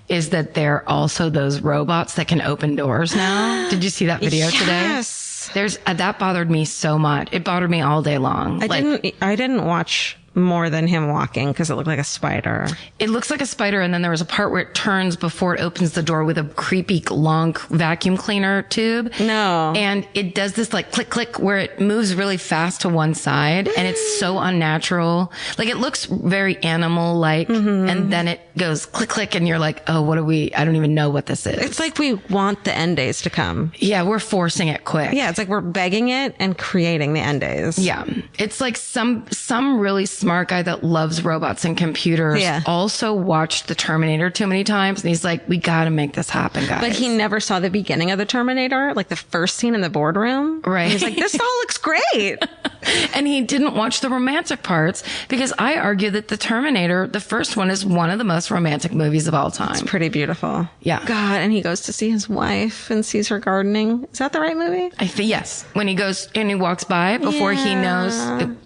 is that they're also those robots that can open doors now. Did you see that video today? Yes. That bothered me so much. It bothered me all day long. I didn't watch more than him walking because it looked like a spider. It looks like a spider, and then there was a part where it turns before it opens the door with a creepy long vacuum cleaner tube. No. And it does this like click click where it moves really fast to one side, and it's so unnatural. Like it looks very animal like, and then it goes click click, and you're like, oh, I don't even know what this is. It's like we want the end days to come. Yeah, we're forcing it quick. Yeah, it's like we're begging it and creating the end days. Yeah. It's like some really smart guy that loves robots and computers also watched The Terminator too many times, and he's like, we gotta make this happen, guys. But he never saw the beginning of The Terminator, like the first scene in the boardroom. Right. He's like, this all looks great. And he didn't watch the romantic parts, because I argue that The Terminator, the first one, is one of the most romantic movies of all time. It's pretty beautiful. Yeah. God, and he goes to see his wife and sees her gardening. Is that the right movie? I think, yes. When he goes and he walks by before he knows,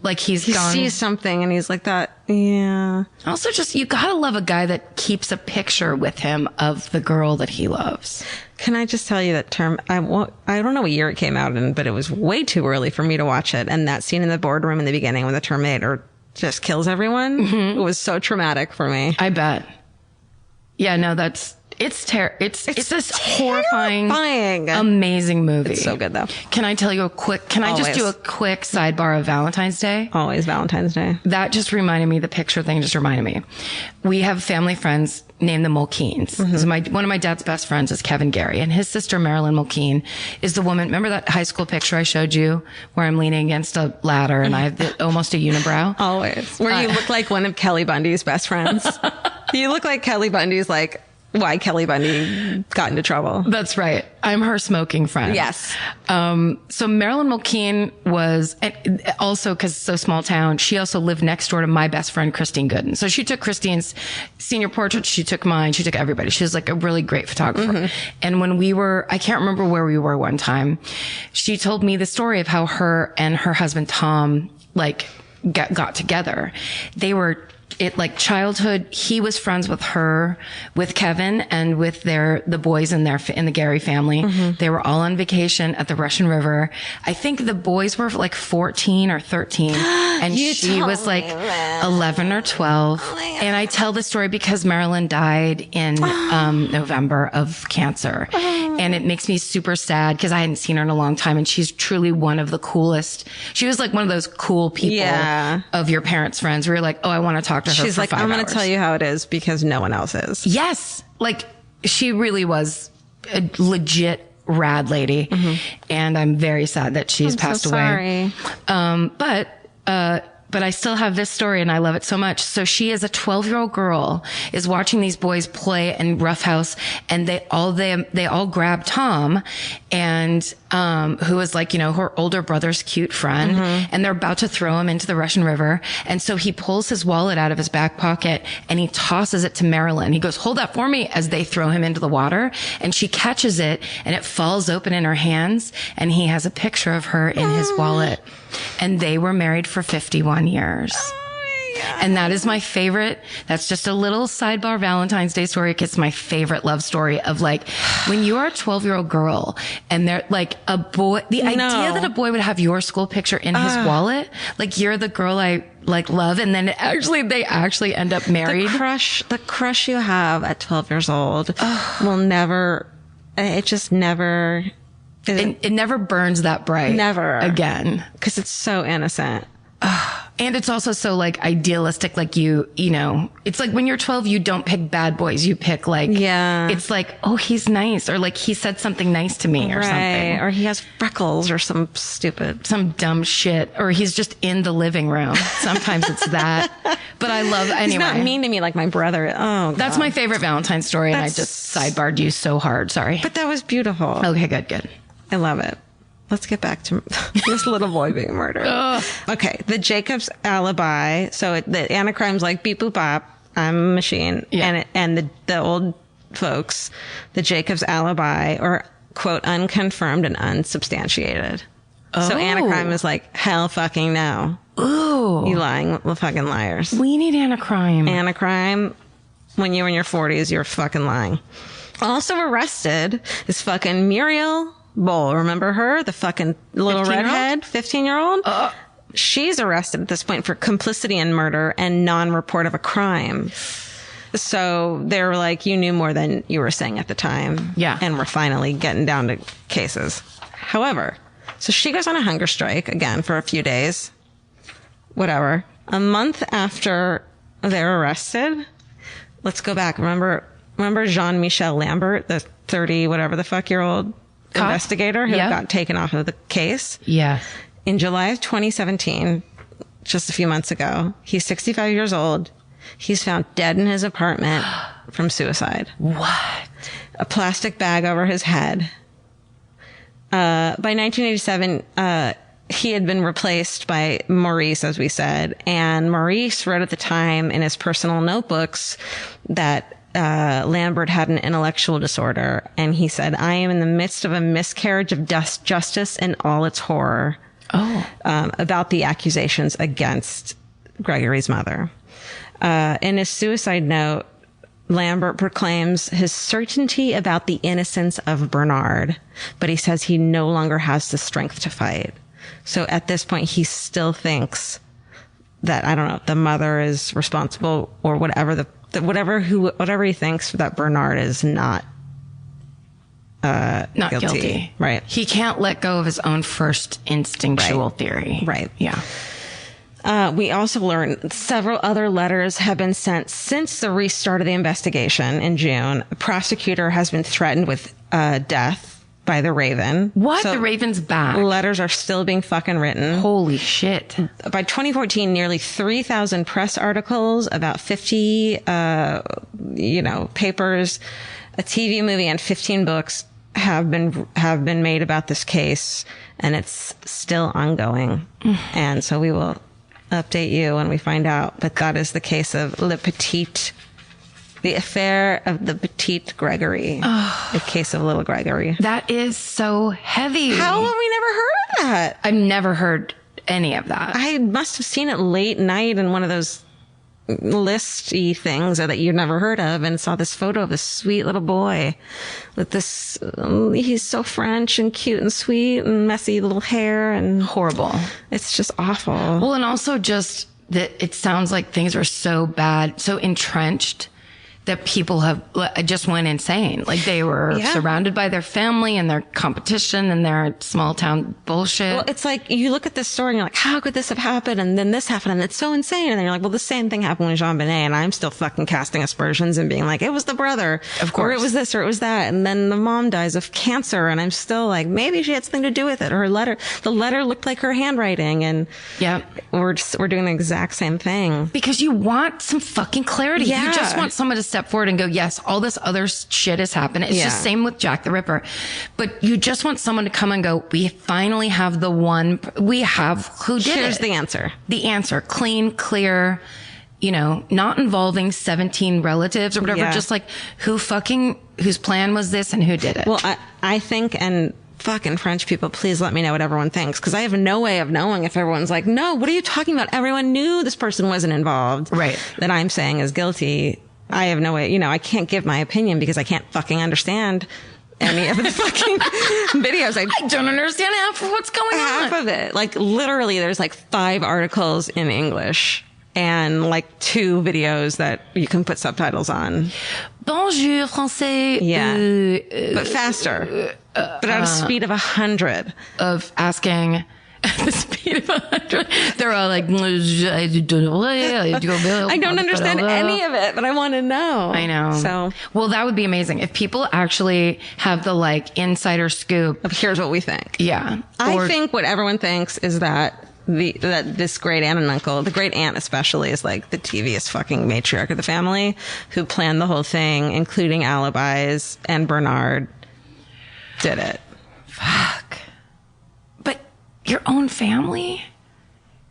like he gone. He sees something and he's like that. Yeah. Also, just, you gotta love a guy that keeps a picture with him of the girl that he loves. Can I just tell you that I don't know what year it came out in, but it was way too early for me to watch it. And that scene in the boardroom in the beginning when the Terminator just kills everyone, it was so traumatic for me. I bet. Yeah, no, it's this horrifying, amazing movie. It's so good though. Can I tell you can I just do a quick sidebar of Valentine's Day? Always Valentine's Day. That just reminded me, the picture thing just reminded me. We have family friends named the Mulkeens. So one of my dad's best friends is Kevin Gary, and his sister Marilyn Mulkeen is the woman. Remember that high school picture I showed you where I'm leaning against a ladder and I have almost a unibrow? Always. Where you look like one of Kelly Bundy's best friends. You look like Kelly Bundy's like, why Kelly Bundy got into trouble. That's right. I'm her smoking friend. Yes. So Marilyn Mulkeen was, also because it's so small town, she also lived next door to my best friend, Christine Gooden. So she took Christine's senior portrait. She took mine. She took everybody. She was like a really great photographer. And when I can't remember where we were one time, she told me the story of how her and her husband, Tom, like got together. They were, childhood, he was friends with Kevin and with the boys in the Gary family. They were all on vacation at the Russian River. I think the boys were like 14 or 13 and she was like 11 or 12. And I tell the story because Marilyn died in November of cancer. And it makes me super sad because I hadn't seen her in a long time. And she's truly one of the coolest. She was like one of those cool people of your parents' friends where you're like, oh, I want to talk to her. She's like, I'm going to tell you how it is because no one else is. Yes. Like she really was a legit rad lady. And I'm very sad that she's passed away. Sorry. But but I still have this story and I love it so much. So she is a 12-year-old girl is watching these boys play in roughhouse, and they all grab Tom, and who is like, her older brother's cute friend, and they're about to throw him into the Russian River. And so he pulls his wallet out of his back pocket and he tosses it to Marilyn. He goes, "Hold that for me," as they throw him into the water, and she catches it and it falls open in her hands, and he has a picture of her in his wallet. And they were married for 51 years. And that is my favorite. That's just a little sidebar Valentine's Day story. It's my favorite love story of like when you are a 12-year-old girl and they're like a boy, the idea that a boy would have your school picture in his wallet, like you're the girl I like love. And then they actually end up married. The crush you have at 12 years old will never, it just never. It never burns that bright. Never. Again. Because it's so innocent. And it's also so like idealistic. Like it's like when you're 12, you don't pick bad boys. You pick like, it's like, oh, he's nice. Or like he said something nice to me or something. Or he has freckles or some dumb shit. Or he's just in the living room. Sometimes it's that. But I love, anyway. He's not mean to me like my brother. Oh, God. That's my favorite Valentine's story. And I just sidebarred you so hard. Sorry. But that was beautiful. Okay, good. I love it. Let's get back to this little boy being murdered. Okay. The Jacobs alibi. So the Anacrime's like beep boop bop. I'm a machine. Yeah. And the old folks, the Jacobs alibi are quote unconfirmed and unsubstantiated. So Anacrime is like, hell fucking no. Ooh. You lying little fucking liars. We need Anacrime. Anacrime, when you're in your 40s, you're fucking lying. Also arrested is fucking Muriel Bowl. Remember her? The fucking little redhead, 15-year-old? She's arrested at this point for complicity in murder and non-report of a crime. So they were like, you knew more than you were saying at the time. Yeah. And we're finally getting down to cases. However, so she goes on a hunger strike again for a few days. Whatever. A month after they're arrested, let's go back. Remember Jean-Michel Lambert, the 30-whatever-the-fuck-year-old investigator who got taken off of the case? Yeah. In July of 2017, just a few months ago, he's 65 years old. He's found dead in his apartment from suicide. What? A plastic bag over his head. By 1987, he had been replaced by Maurice, as we said. And Maurice wrote at the time in his personal notebooks that Lambert had an intellectual disorder. And he said, I am in the midst of a miscarriage of justice and all its horror. About the accusations against Gregory's mother. In his suicide note, Lambert proclaims his certainty about the innocence of Bernard, but he says he no longer has the strength to fight. So at this point, he still thinks that, I don't know, the mother is responsible or whatever whatever he thinks, that Bernard is not guilty. Right. He can't let go of his own first instinctual theory. Right. Yeah. We also learned several other letters have been sent since the restart of the investigation in June. A prosecutor has been threatened with death by the Raven. What? So the Raven's back? Letters are still being fucking written. Holy shit. By 2014, nearly 3,000 press articles, about 50, papers, a TV movie, and 15 books have been made about this case, and it's still ongoing. And so we will update you when we find out. But that is the case of the affair of the Petite Grégory. The case of Little Grégory. That is so heavy. How have we never heard of that? I've never heard any of that. I must have seen it late night in one of those listy things that you've never heard of, and saw this photo of this sweet little boy with this, he's so French and cute and sweet and messy little hair and horrible. It's just awful. Well, and also just that it sounds like things are so bad, so entrenched that people have just went insane. Like they were surrounded by their family and their competition and their small town bullshit. Well, it's like you look at this story and you're like, how could this have happened? And then this happened and it's so insane. And then you're like, well, the same thing happened with Jean Benet, and I'm still fucking casting aspersions and being like, it was the brother. Of course. Or it was this or it was that. And then the mom dies of cancer and I'm still like, maybe she had something to do with it. Or the letter looked like her handwriting. And we're doing the exact same thing. Because you want some fucking clarity. Yeah. You just want someone to step forward and go, yes, all this other shit has happened. It's just same with Jack the Ripper. But you just want someone to come and go, we finally have the one, we have who did Here's it. the answer. The answer. Clean, clear, not involving 17 relatives or whatever. Yeah. Just like whose plan was this and who did it. Well, I think, and fucking French people, please let me know what everyone thinks. Cause I have no way of knowing if everyone's like, no, what are you talking about? Everyone knew this person wasn't involved. Right. That I'm saying is guilty. I have no way, I can't give my opinion because I can't fucking understand any of the fucking videos. I don't understand half of what's going on. Half of it. Like literally there's like 5 articles in English and like 2 videos that you can put subtitles on. Bonjour, français. Yeah. But faster. But at a speed of 100. Of asking at the speed of 100. They're all like, I don't understand any of it, but I want to know. I know. So, well, that would be amazing if people actually have the like insider scoop. here's what we think. Yeah. I think what everyone thinks is that this great aunt and uncle, the great aunt especially, is like the devious fucking matriarch of the family who planned the whole thing, including alibis, and Bernard did it. Fuck. But your own family?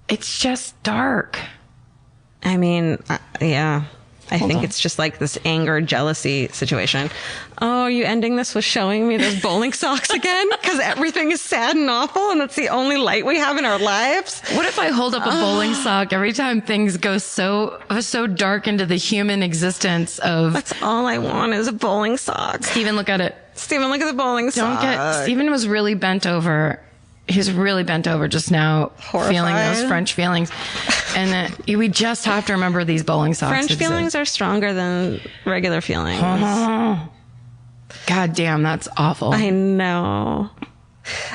It's just dark. I mean, yeah. I think it's just like this anger, jealousy situation. Oh, are you ending this with showing me those bowling socks again? Because everything is sad and awful and it's the only light we have in our lives. What if I hold up a bowling sock every time things go so dark into the human existence of... That's all I want is a bowling sock. Steven, look at it. Steven, look at the bowling sock. Steven was really bent over. He was really bent over just now, Horrified. feeling those French feelings. And we just have to remember these bowling socks. French feelings are stronger than regular feelings. God damn, that's awful. I know.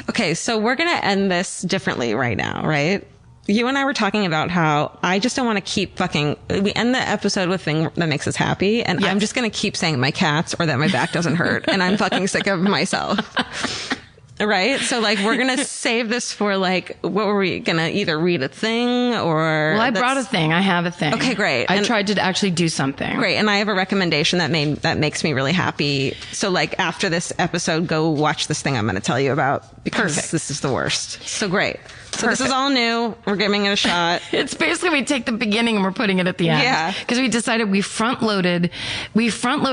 Okay, so we're going to end this differently right now, right? You and I were talking about how I just don't want to keep we end the episode with thing that makes us happy. And I'm just going to keep saying my cats or that my back doesn't hurt. And I'm fucking sick of myself. Right? So like, we're going to save this for like, what were we going to either read a thing or... Well, I brought a thing. I have a thing. Okay, great. I tried to actually do something. Great. And I have a recommendation that makes me really happy. So like after this episode, go watch this thing I'm going to tell you about because this is the worst. So great. So this is all new. We're giving it a shot. It's basically we take the beginning and we're putting it at the end. Yeah. Because we decided we front load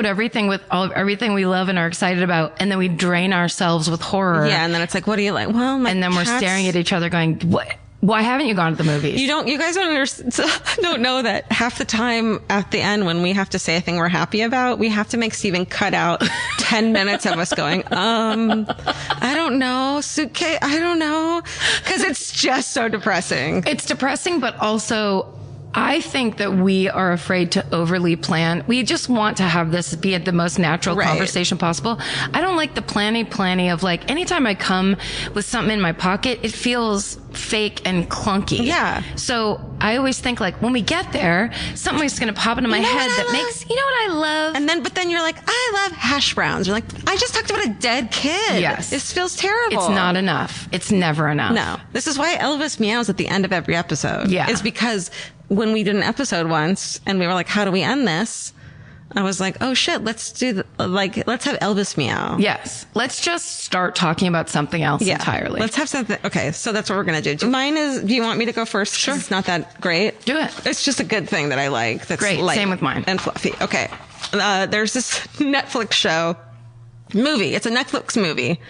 everything with everything we love and are excited about, and then we drain ourselves with horror. Yeah. And then it's like, what do you like? Well, and then we're staring at each other going, what? Why haven't you gone to the movies? You guys don't know that half the time at the end when we have to say a thing we're happy about, we have to make Steven cut out 10 minutes of us going, I don't know, suitcase, I don't know. Cause it's just so depressing. It's depressing, but also I think that we are afraid to overly plan. We just want to have this be the most natural conversation possible. I don't like the planny of like, anytime I come with something in my pocket, it feels fake and clunky. Yeah. So I always think like, when we get there, something's going to pop into my head that makes, you know what I love? But then you're like, I love hash browns. You're like, I just talked about a dead kid. Yes. This feels terrible. It's not enough. It's never enough. No. This is why Elvis meows at the end of every episode. Yeah. It's because when we did an episode once and we were like, how do we end this? I was like, oh shit, let's have Elvis meow. Yes. Let's just start talking about something else entirely. Let's have something. Okay. So that's what we're going to do. Mine is, do you want me to go first? Sure. It's not that great. Do it. It's just a good thing that I like. That's great. light Same with mine. and fluffy. Okay. There's this Netflix movie. It's a Netflix movie.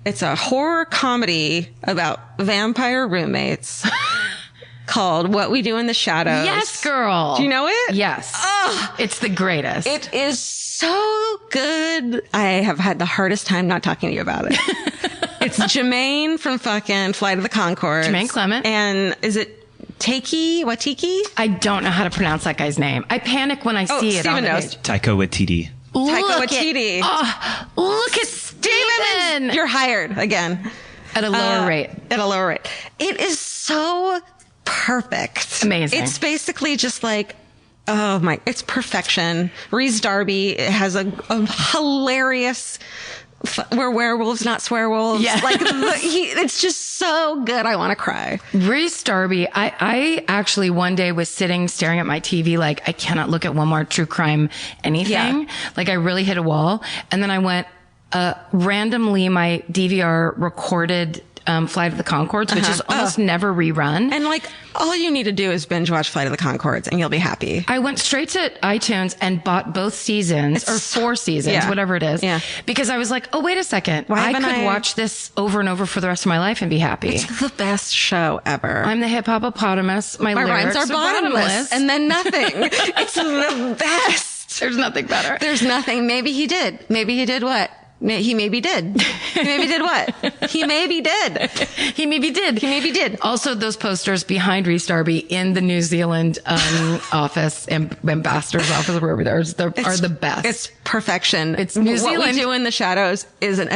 It's a horror comedy about vampire roommates. Called What We Do in the Shadows. Yes, girl. Do you know it? Yes. Oh, it's the greatest. It is so good. I have had the hardest time not talking to you about it. It's Jermaine from fucking Flight of the Conchords. Jermaine Clement. And is it Watiki? I don't know how to pronounce that guy's name. I panic when I see it Steven on the knows. page. Taika Waititi. Look Waititi. look at Steven! You're hired again. At a lower rate. At a lower rate. It is so perfect. Amazing. It's basically just like, oh my, it's perfection. Rhys Darby has a hilarious, we're werewolves, not swearwolves. Yeah. Like, it's just so good. I want to cry. Rhys Darby, I actually one day was sitting staring at my TV like, I cannot look at one more true crime anything. Yeah. Like I really hit a wall. And then I went, randomly my DVR recorded Flight of the Conchords, which is almost never rerun. And like, all you need to do is binge watch Flight of the Conchords and you'll be happy. I went straight to iTunes and bought both seasons or 4 seasons, whatever it is. Yeah. Because I was like, oh, wait a second. I could watch this over and over for the rest of my life and be happy. It's the best show ever. I'm the hip hop-opotamus. My rhymes lyrics are bottomless. And then nothing. It's the best. There's nothing better. There's nothing. Maybe he did. Maybe he did what? He maybe did. He maybe did what? He maybe did. He maybe did. He maybe did. Also, those posters behind Rhys Darby in the New Zealand office, ambassador's office, wherever they are the best. It's perfection. It's New Zealand. What we do in the shadows is an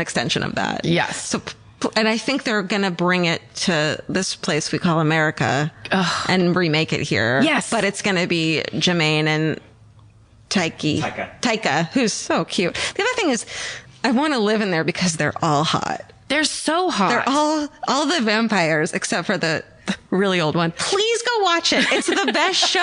extension of that. Yes. So, and I think they're going to bring it to this place we call America and remake it here. Yes. But it's going to be Jermaine and Taika, who's so cute. The other thing is, I want to live in there because they're all hot. They're so hot. They're all the vampires except for the really old one. Please go watch it. It's the best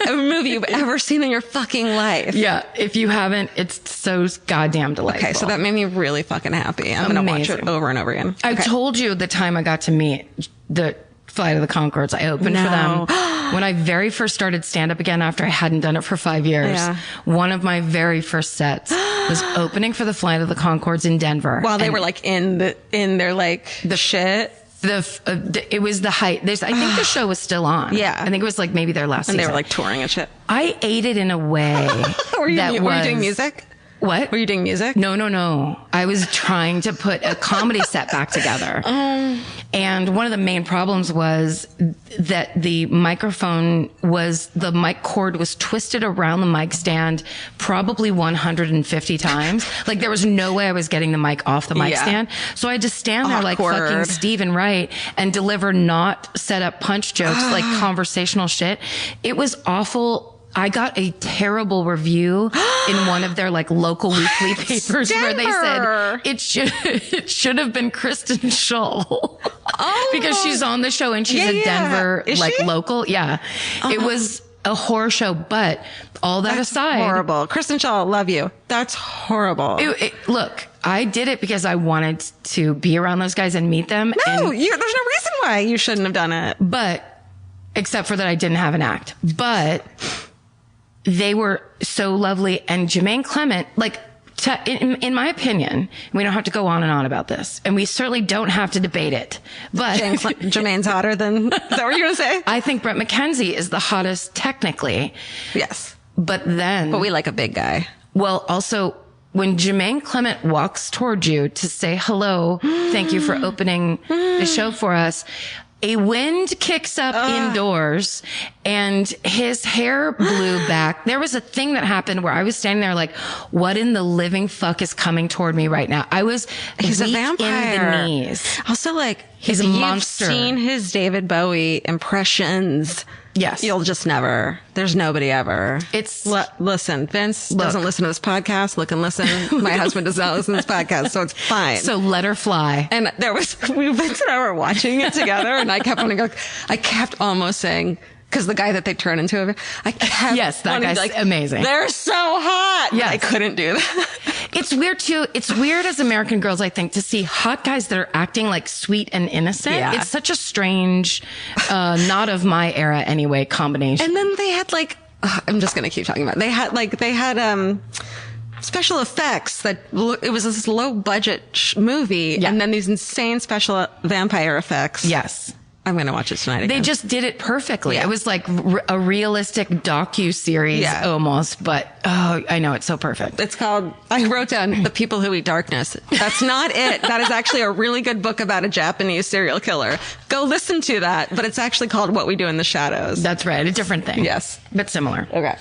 movie you've ever seen in your fucking life. Yeah, if you haven't, it's so goddamn delightful. Okay, so that made me really fucking happy. I'm going to watch it over and over again. I told you the time I got to meet the Flight of the Conchords. I opened for them when I very first started stand up again after I hadn't done it for 5 years. Yeah. One of my very first sets was opening for the Flight of the Conchords in Denver. While they were like in their like the shit. It was the height. I think the show was still on. Yeah. I think it was like maybe their last season. And they were like touring and shit. I ate it in a way. Were you doing music? What? Were you doing music? No. I was trying to put a comedy set back together. And one of the main problems was that the mic cord was twisted around the mic stand probably 150 times. Like there was no way I was getting the mic off the mic stand. So I had to stand there like fucking Stephen Wright and deliver not set up punch jokes, like conversational shit. It was awful. I got a terrible review in one of their like local weekly papers where they said it should have been Kristen Schull because she's on the show and she's a Denver local. Yeah. It was a horror show, but all that aside, horrible. Kristen Schull, love you. That's horrible. Look, I did it because I wanted to be around those guys and meet them. No, there's no reason why you shouldn't have done it. But except for that I didn't have an act, but they were so lovely. And Jermaine Clement, like, in my opinion, we don't have to go on and on about this, and we certainly don't have to debate it. But Jermaine's hotter than, is that what you're going to say? I think Brett McKenzie is the hottest technically. Yes. But we like a big guy. Well, also, when Jermaine Clement walks toward you to say hello, thank you for opening the show for us, a wind kicks up indoors and his hair blew back. There was a thing that happened where I was standing there like, what in the living fuck is coming toward me right now? He's a vampire. In the knees. Also, like, he's a monster. You've seen his David Bowie impressions. Yes. You'll just never. There's nobody ever. Listen, Vince doesn't listen to this podcast. Look and listen. My husband does not listen to this podcast, so it's fine. So let her fly. And Vince and I were watching it together, and I kept almost saying, because the guy that they turn into, yes, that guy's like, amazing. They're so hot. Yes. I couldn't do that. It's weird too. It's weird as American girls, I think, to see hot guys that are acting like sweet and innocent. Yeah. It's such a strange, not of my era anyway, combination. And then they had like, I'm just going to keep talking about it. They had special effects it was this low budget movie, and then these insane special vampire effects. Yes. I'm going to watch it tonight again. They just did it perfectly. Yeah. It was like a realistic docu-series almost, but I know, it's so perfect. It's called, I wrote down The People Who Eat Darkness. That's not it. That is actually a really good book about a Japanese serial killer. Go listen to that. But it's actually called What We Do in the Shadows. That's right. A different thing. Yes. But similar. Okay.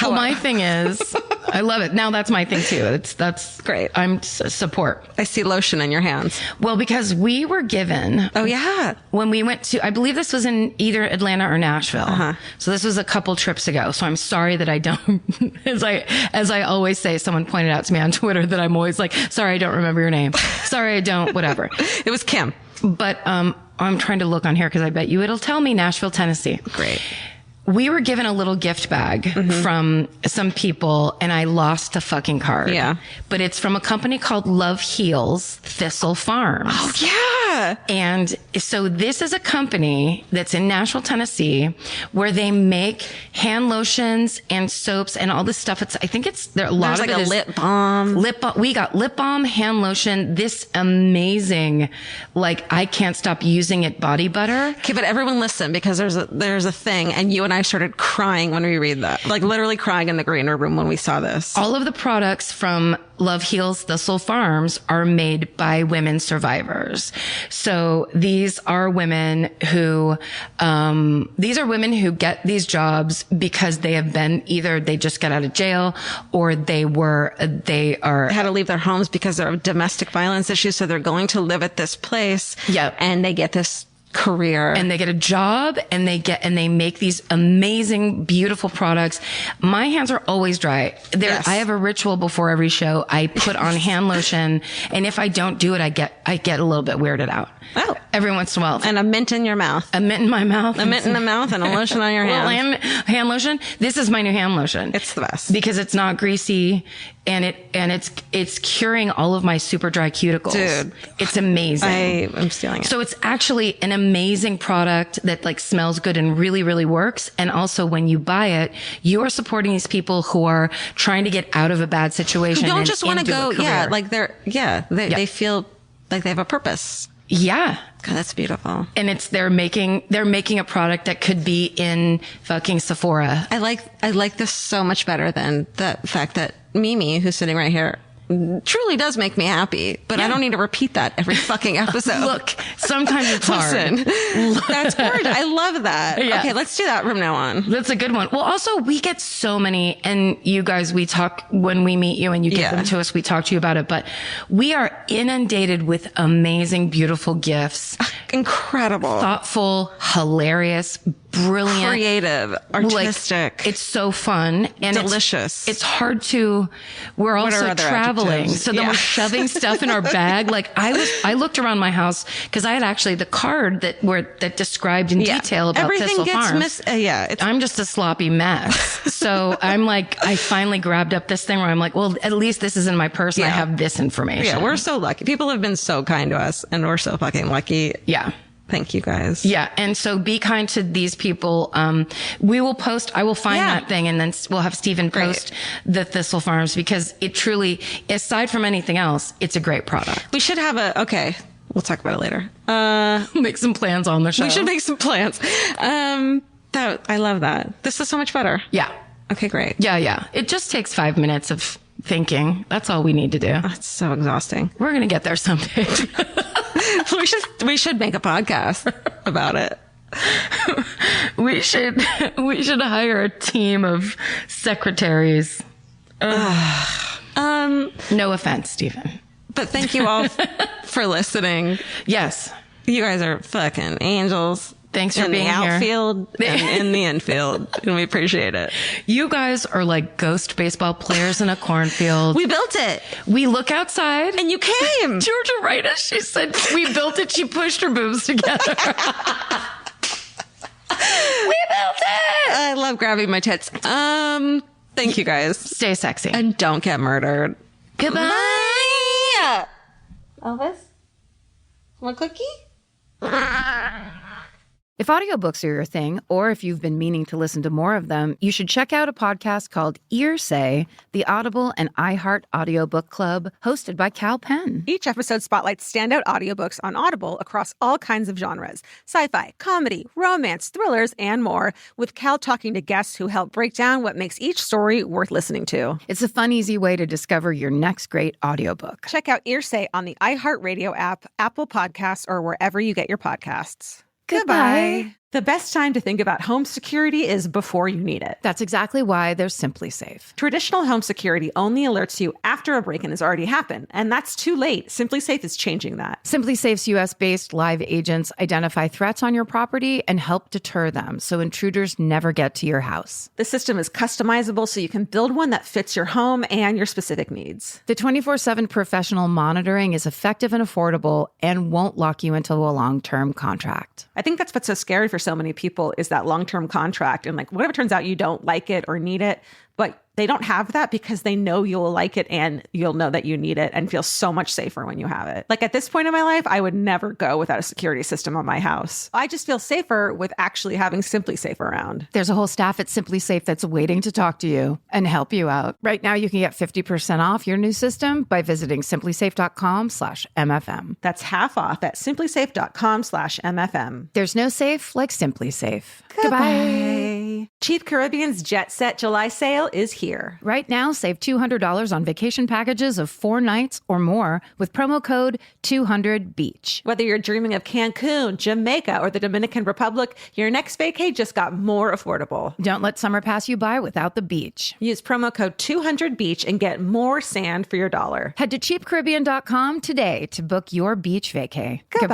Well, my thing is, I love it. Now that's my thing too. That's great. I'm support. I see lotion in your hands. Well, because we were given. Oh yeah. When we went to, I believe this was in either Atlanta or Nashville. So this was a couple trips ago. So I'm sorry that I don't, as I always say, someone pointed out to me on Twitter that I'm always like, sorry, I don't remember your name. Sorry, I don't, whatever. It was Kim. But, I'm trying to look on here because I bet you it'll tell me Nashville, Tennessee. Great. We were given a little gift bag from some people and I lost the fucking card. Yeah. But it's from a company called Love Heals Thistle Farms. Oh, yeah. And so this is a company that's in Nashville, Tennessee, where they make hand lotions and soaps and all this stuff. I think there a lot There's of like it a is lip balm. We got lip balm, hand lotion, this amazing, like I can't stop using it body butter. Okay, but everyone listen, because there's a thing, and you and I started crying when we read that. Like literally crying in the green room when we saw this. All of the products from Love Heals Thistle Farms are made by women survivors. So these are women who get these jobs because they have been either they just got out of jail or they had to leave their homes because of domestic violence issues. So they're going to live at this place. Yep. And they get this career and they get a job and they make these amazing, beautiful products. My hands are always dry. Yes. I have a ritual before every show. I put on hand lotion, and if I don't do it, I get a little bit weirded out. Oh. Every once in a while. And a mint in your mouth. A mint in my mouth. A mint in the mouth and a lotion on your hands. Well, hand lotion. This is my new hand lotion. It's the best. Because it's not greasy and it's curing all of my super dry cuticles. Dude. It's amazing. I am stealing it. So it's actually an amazing product that like smells good and really, really works. And also when you buy it, you are supporting these people who are trying to get out of a bad situation. Who don't just want to go. They Yep. feel like they have a purpose. Yeah. God, that's beautiful. And they're making a product that could be in fucking Sephora. I like this so much better than the fact that Mimi, who's sitting right here, truly does make me happy, but I don't need to repeat that every fucking episode. Look, sometimes it's hard. Listen, that's gorgeous. I love that. Yeah. Okay, let's do that from now on. That's a good one. Well, also we get so many, and you guys, we talk when we meet you and you give them to us, we talk to you about it, but we are inundated with amazing, beautiful gifts. Incredible. Thoughtful, hilarious, brilliant. Creative, artistic. Like, it's so fun. And delicious. It's hard to, we're also traveling. adjectives? So then we're shoving stuff in our bag. Like I looked around my house because I had actually the card that described in detail about everything Thistle gets Farms. I'm just a sloppy mess. So I'm like, I finally grabbed up this thing where I'm like, well, at least this is in my purse and I have this information. Yeah, we're so lucky. People have been so kind to us and we're so fucking lucky. Yeah. Thank you guys. Yeah. And so be kind to these people. I will find that thing and then we'll have Stephen post the Thistle Farms because it truly, aside from anything else, it's a great product. We should have we'll talk about it later. Make some plans on the show. We should make some plans. I love that. This is so much better. Yeah. Okay, great. Yeah. It just takes 5 minutes of thinking. That's all we need to do. It's so exhausting. We're going to get there someday. We should make a podcast about it. We should hire a team of secretaries. No offense, Stephen. But thank you all for listening. Yes. You guys are fucking angels. Thanks for being here. In the here. outfield and in the infield. And we appreciate it. You guys are like ghost baseball players in a cornfield. We built it. We look outside. And you came. Georgia Rita, she said, we built it. She pushed her boobs together. We built it. I love grabbing my tits. Thank you guys. Stay sexy. And don't get murdered. Goodbye. Bye. Elvis? Want a cookie? If audiobooks are your thing, or if you've been meaning to listen to more of them, you should check out a podcast called Earsay, the Audible and iHeart Audiobook Club, hosted by Cal Penn. Each episode spotlights standout audiobooks on Audible across all kinds of genres: sci-fi, comedy, romance, thrillers, and more, with Cal talking to guests who help break down what makes each story worth listening to. It's a fun, easy way to discover your next great audiobook. Check out Earsay on the iHeartRadio app, Apple Podcasts, or wherever you get your podcasts. Goodbye. The best time to think about home security is before you need it. That's exactly why there's Simply Safe. Traditional home security only alerts you after a break-in has already happened, and that's too late. Simply Safe is changing that. Simply Safe's US-based live agents identify threats on your property and help deter them so intruders never get to your house. The system is customizable so you can build one that fits your home and your specific needs. The 24/7 professional monitoring is effective and affordable and won't lock you into a long-term contract. I think that's what's so scary for so many people is that long-term contract. And like, whatever turns out you don't like it or need it, but they don't have that because they know you'll like it and you'll know that you need it and feel so much safer when you have it. Like at this point in my life, I would never go without a security system on my house. I just feel safer with actually having Simply Safe around. There's a whole staff at Simply Safe that's waiting to talk to you and help you out. Right now, you can get 50% off your new system by visiting simplysafe.com/MFM. That's half off at simplysafe.com/MFM. There's no safe like Simply Safe. Goodbye. Cheap Caribbean's Jet Set July sale is here. Right now, save $200 on vacation packages of 4 nights or more with promo code 200BEACH. Whether you're dreaming of Cancun, Jamaica, or the Dominican Republic, your next vacay just got more affordable. Don't let summer pass you by without the beach. Use promo code 200BEACH and get more sand for your dollar. Head to cheapcaribbean.com today to book your beach vacay. Goodbye.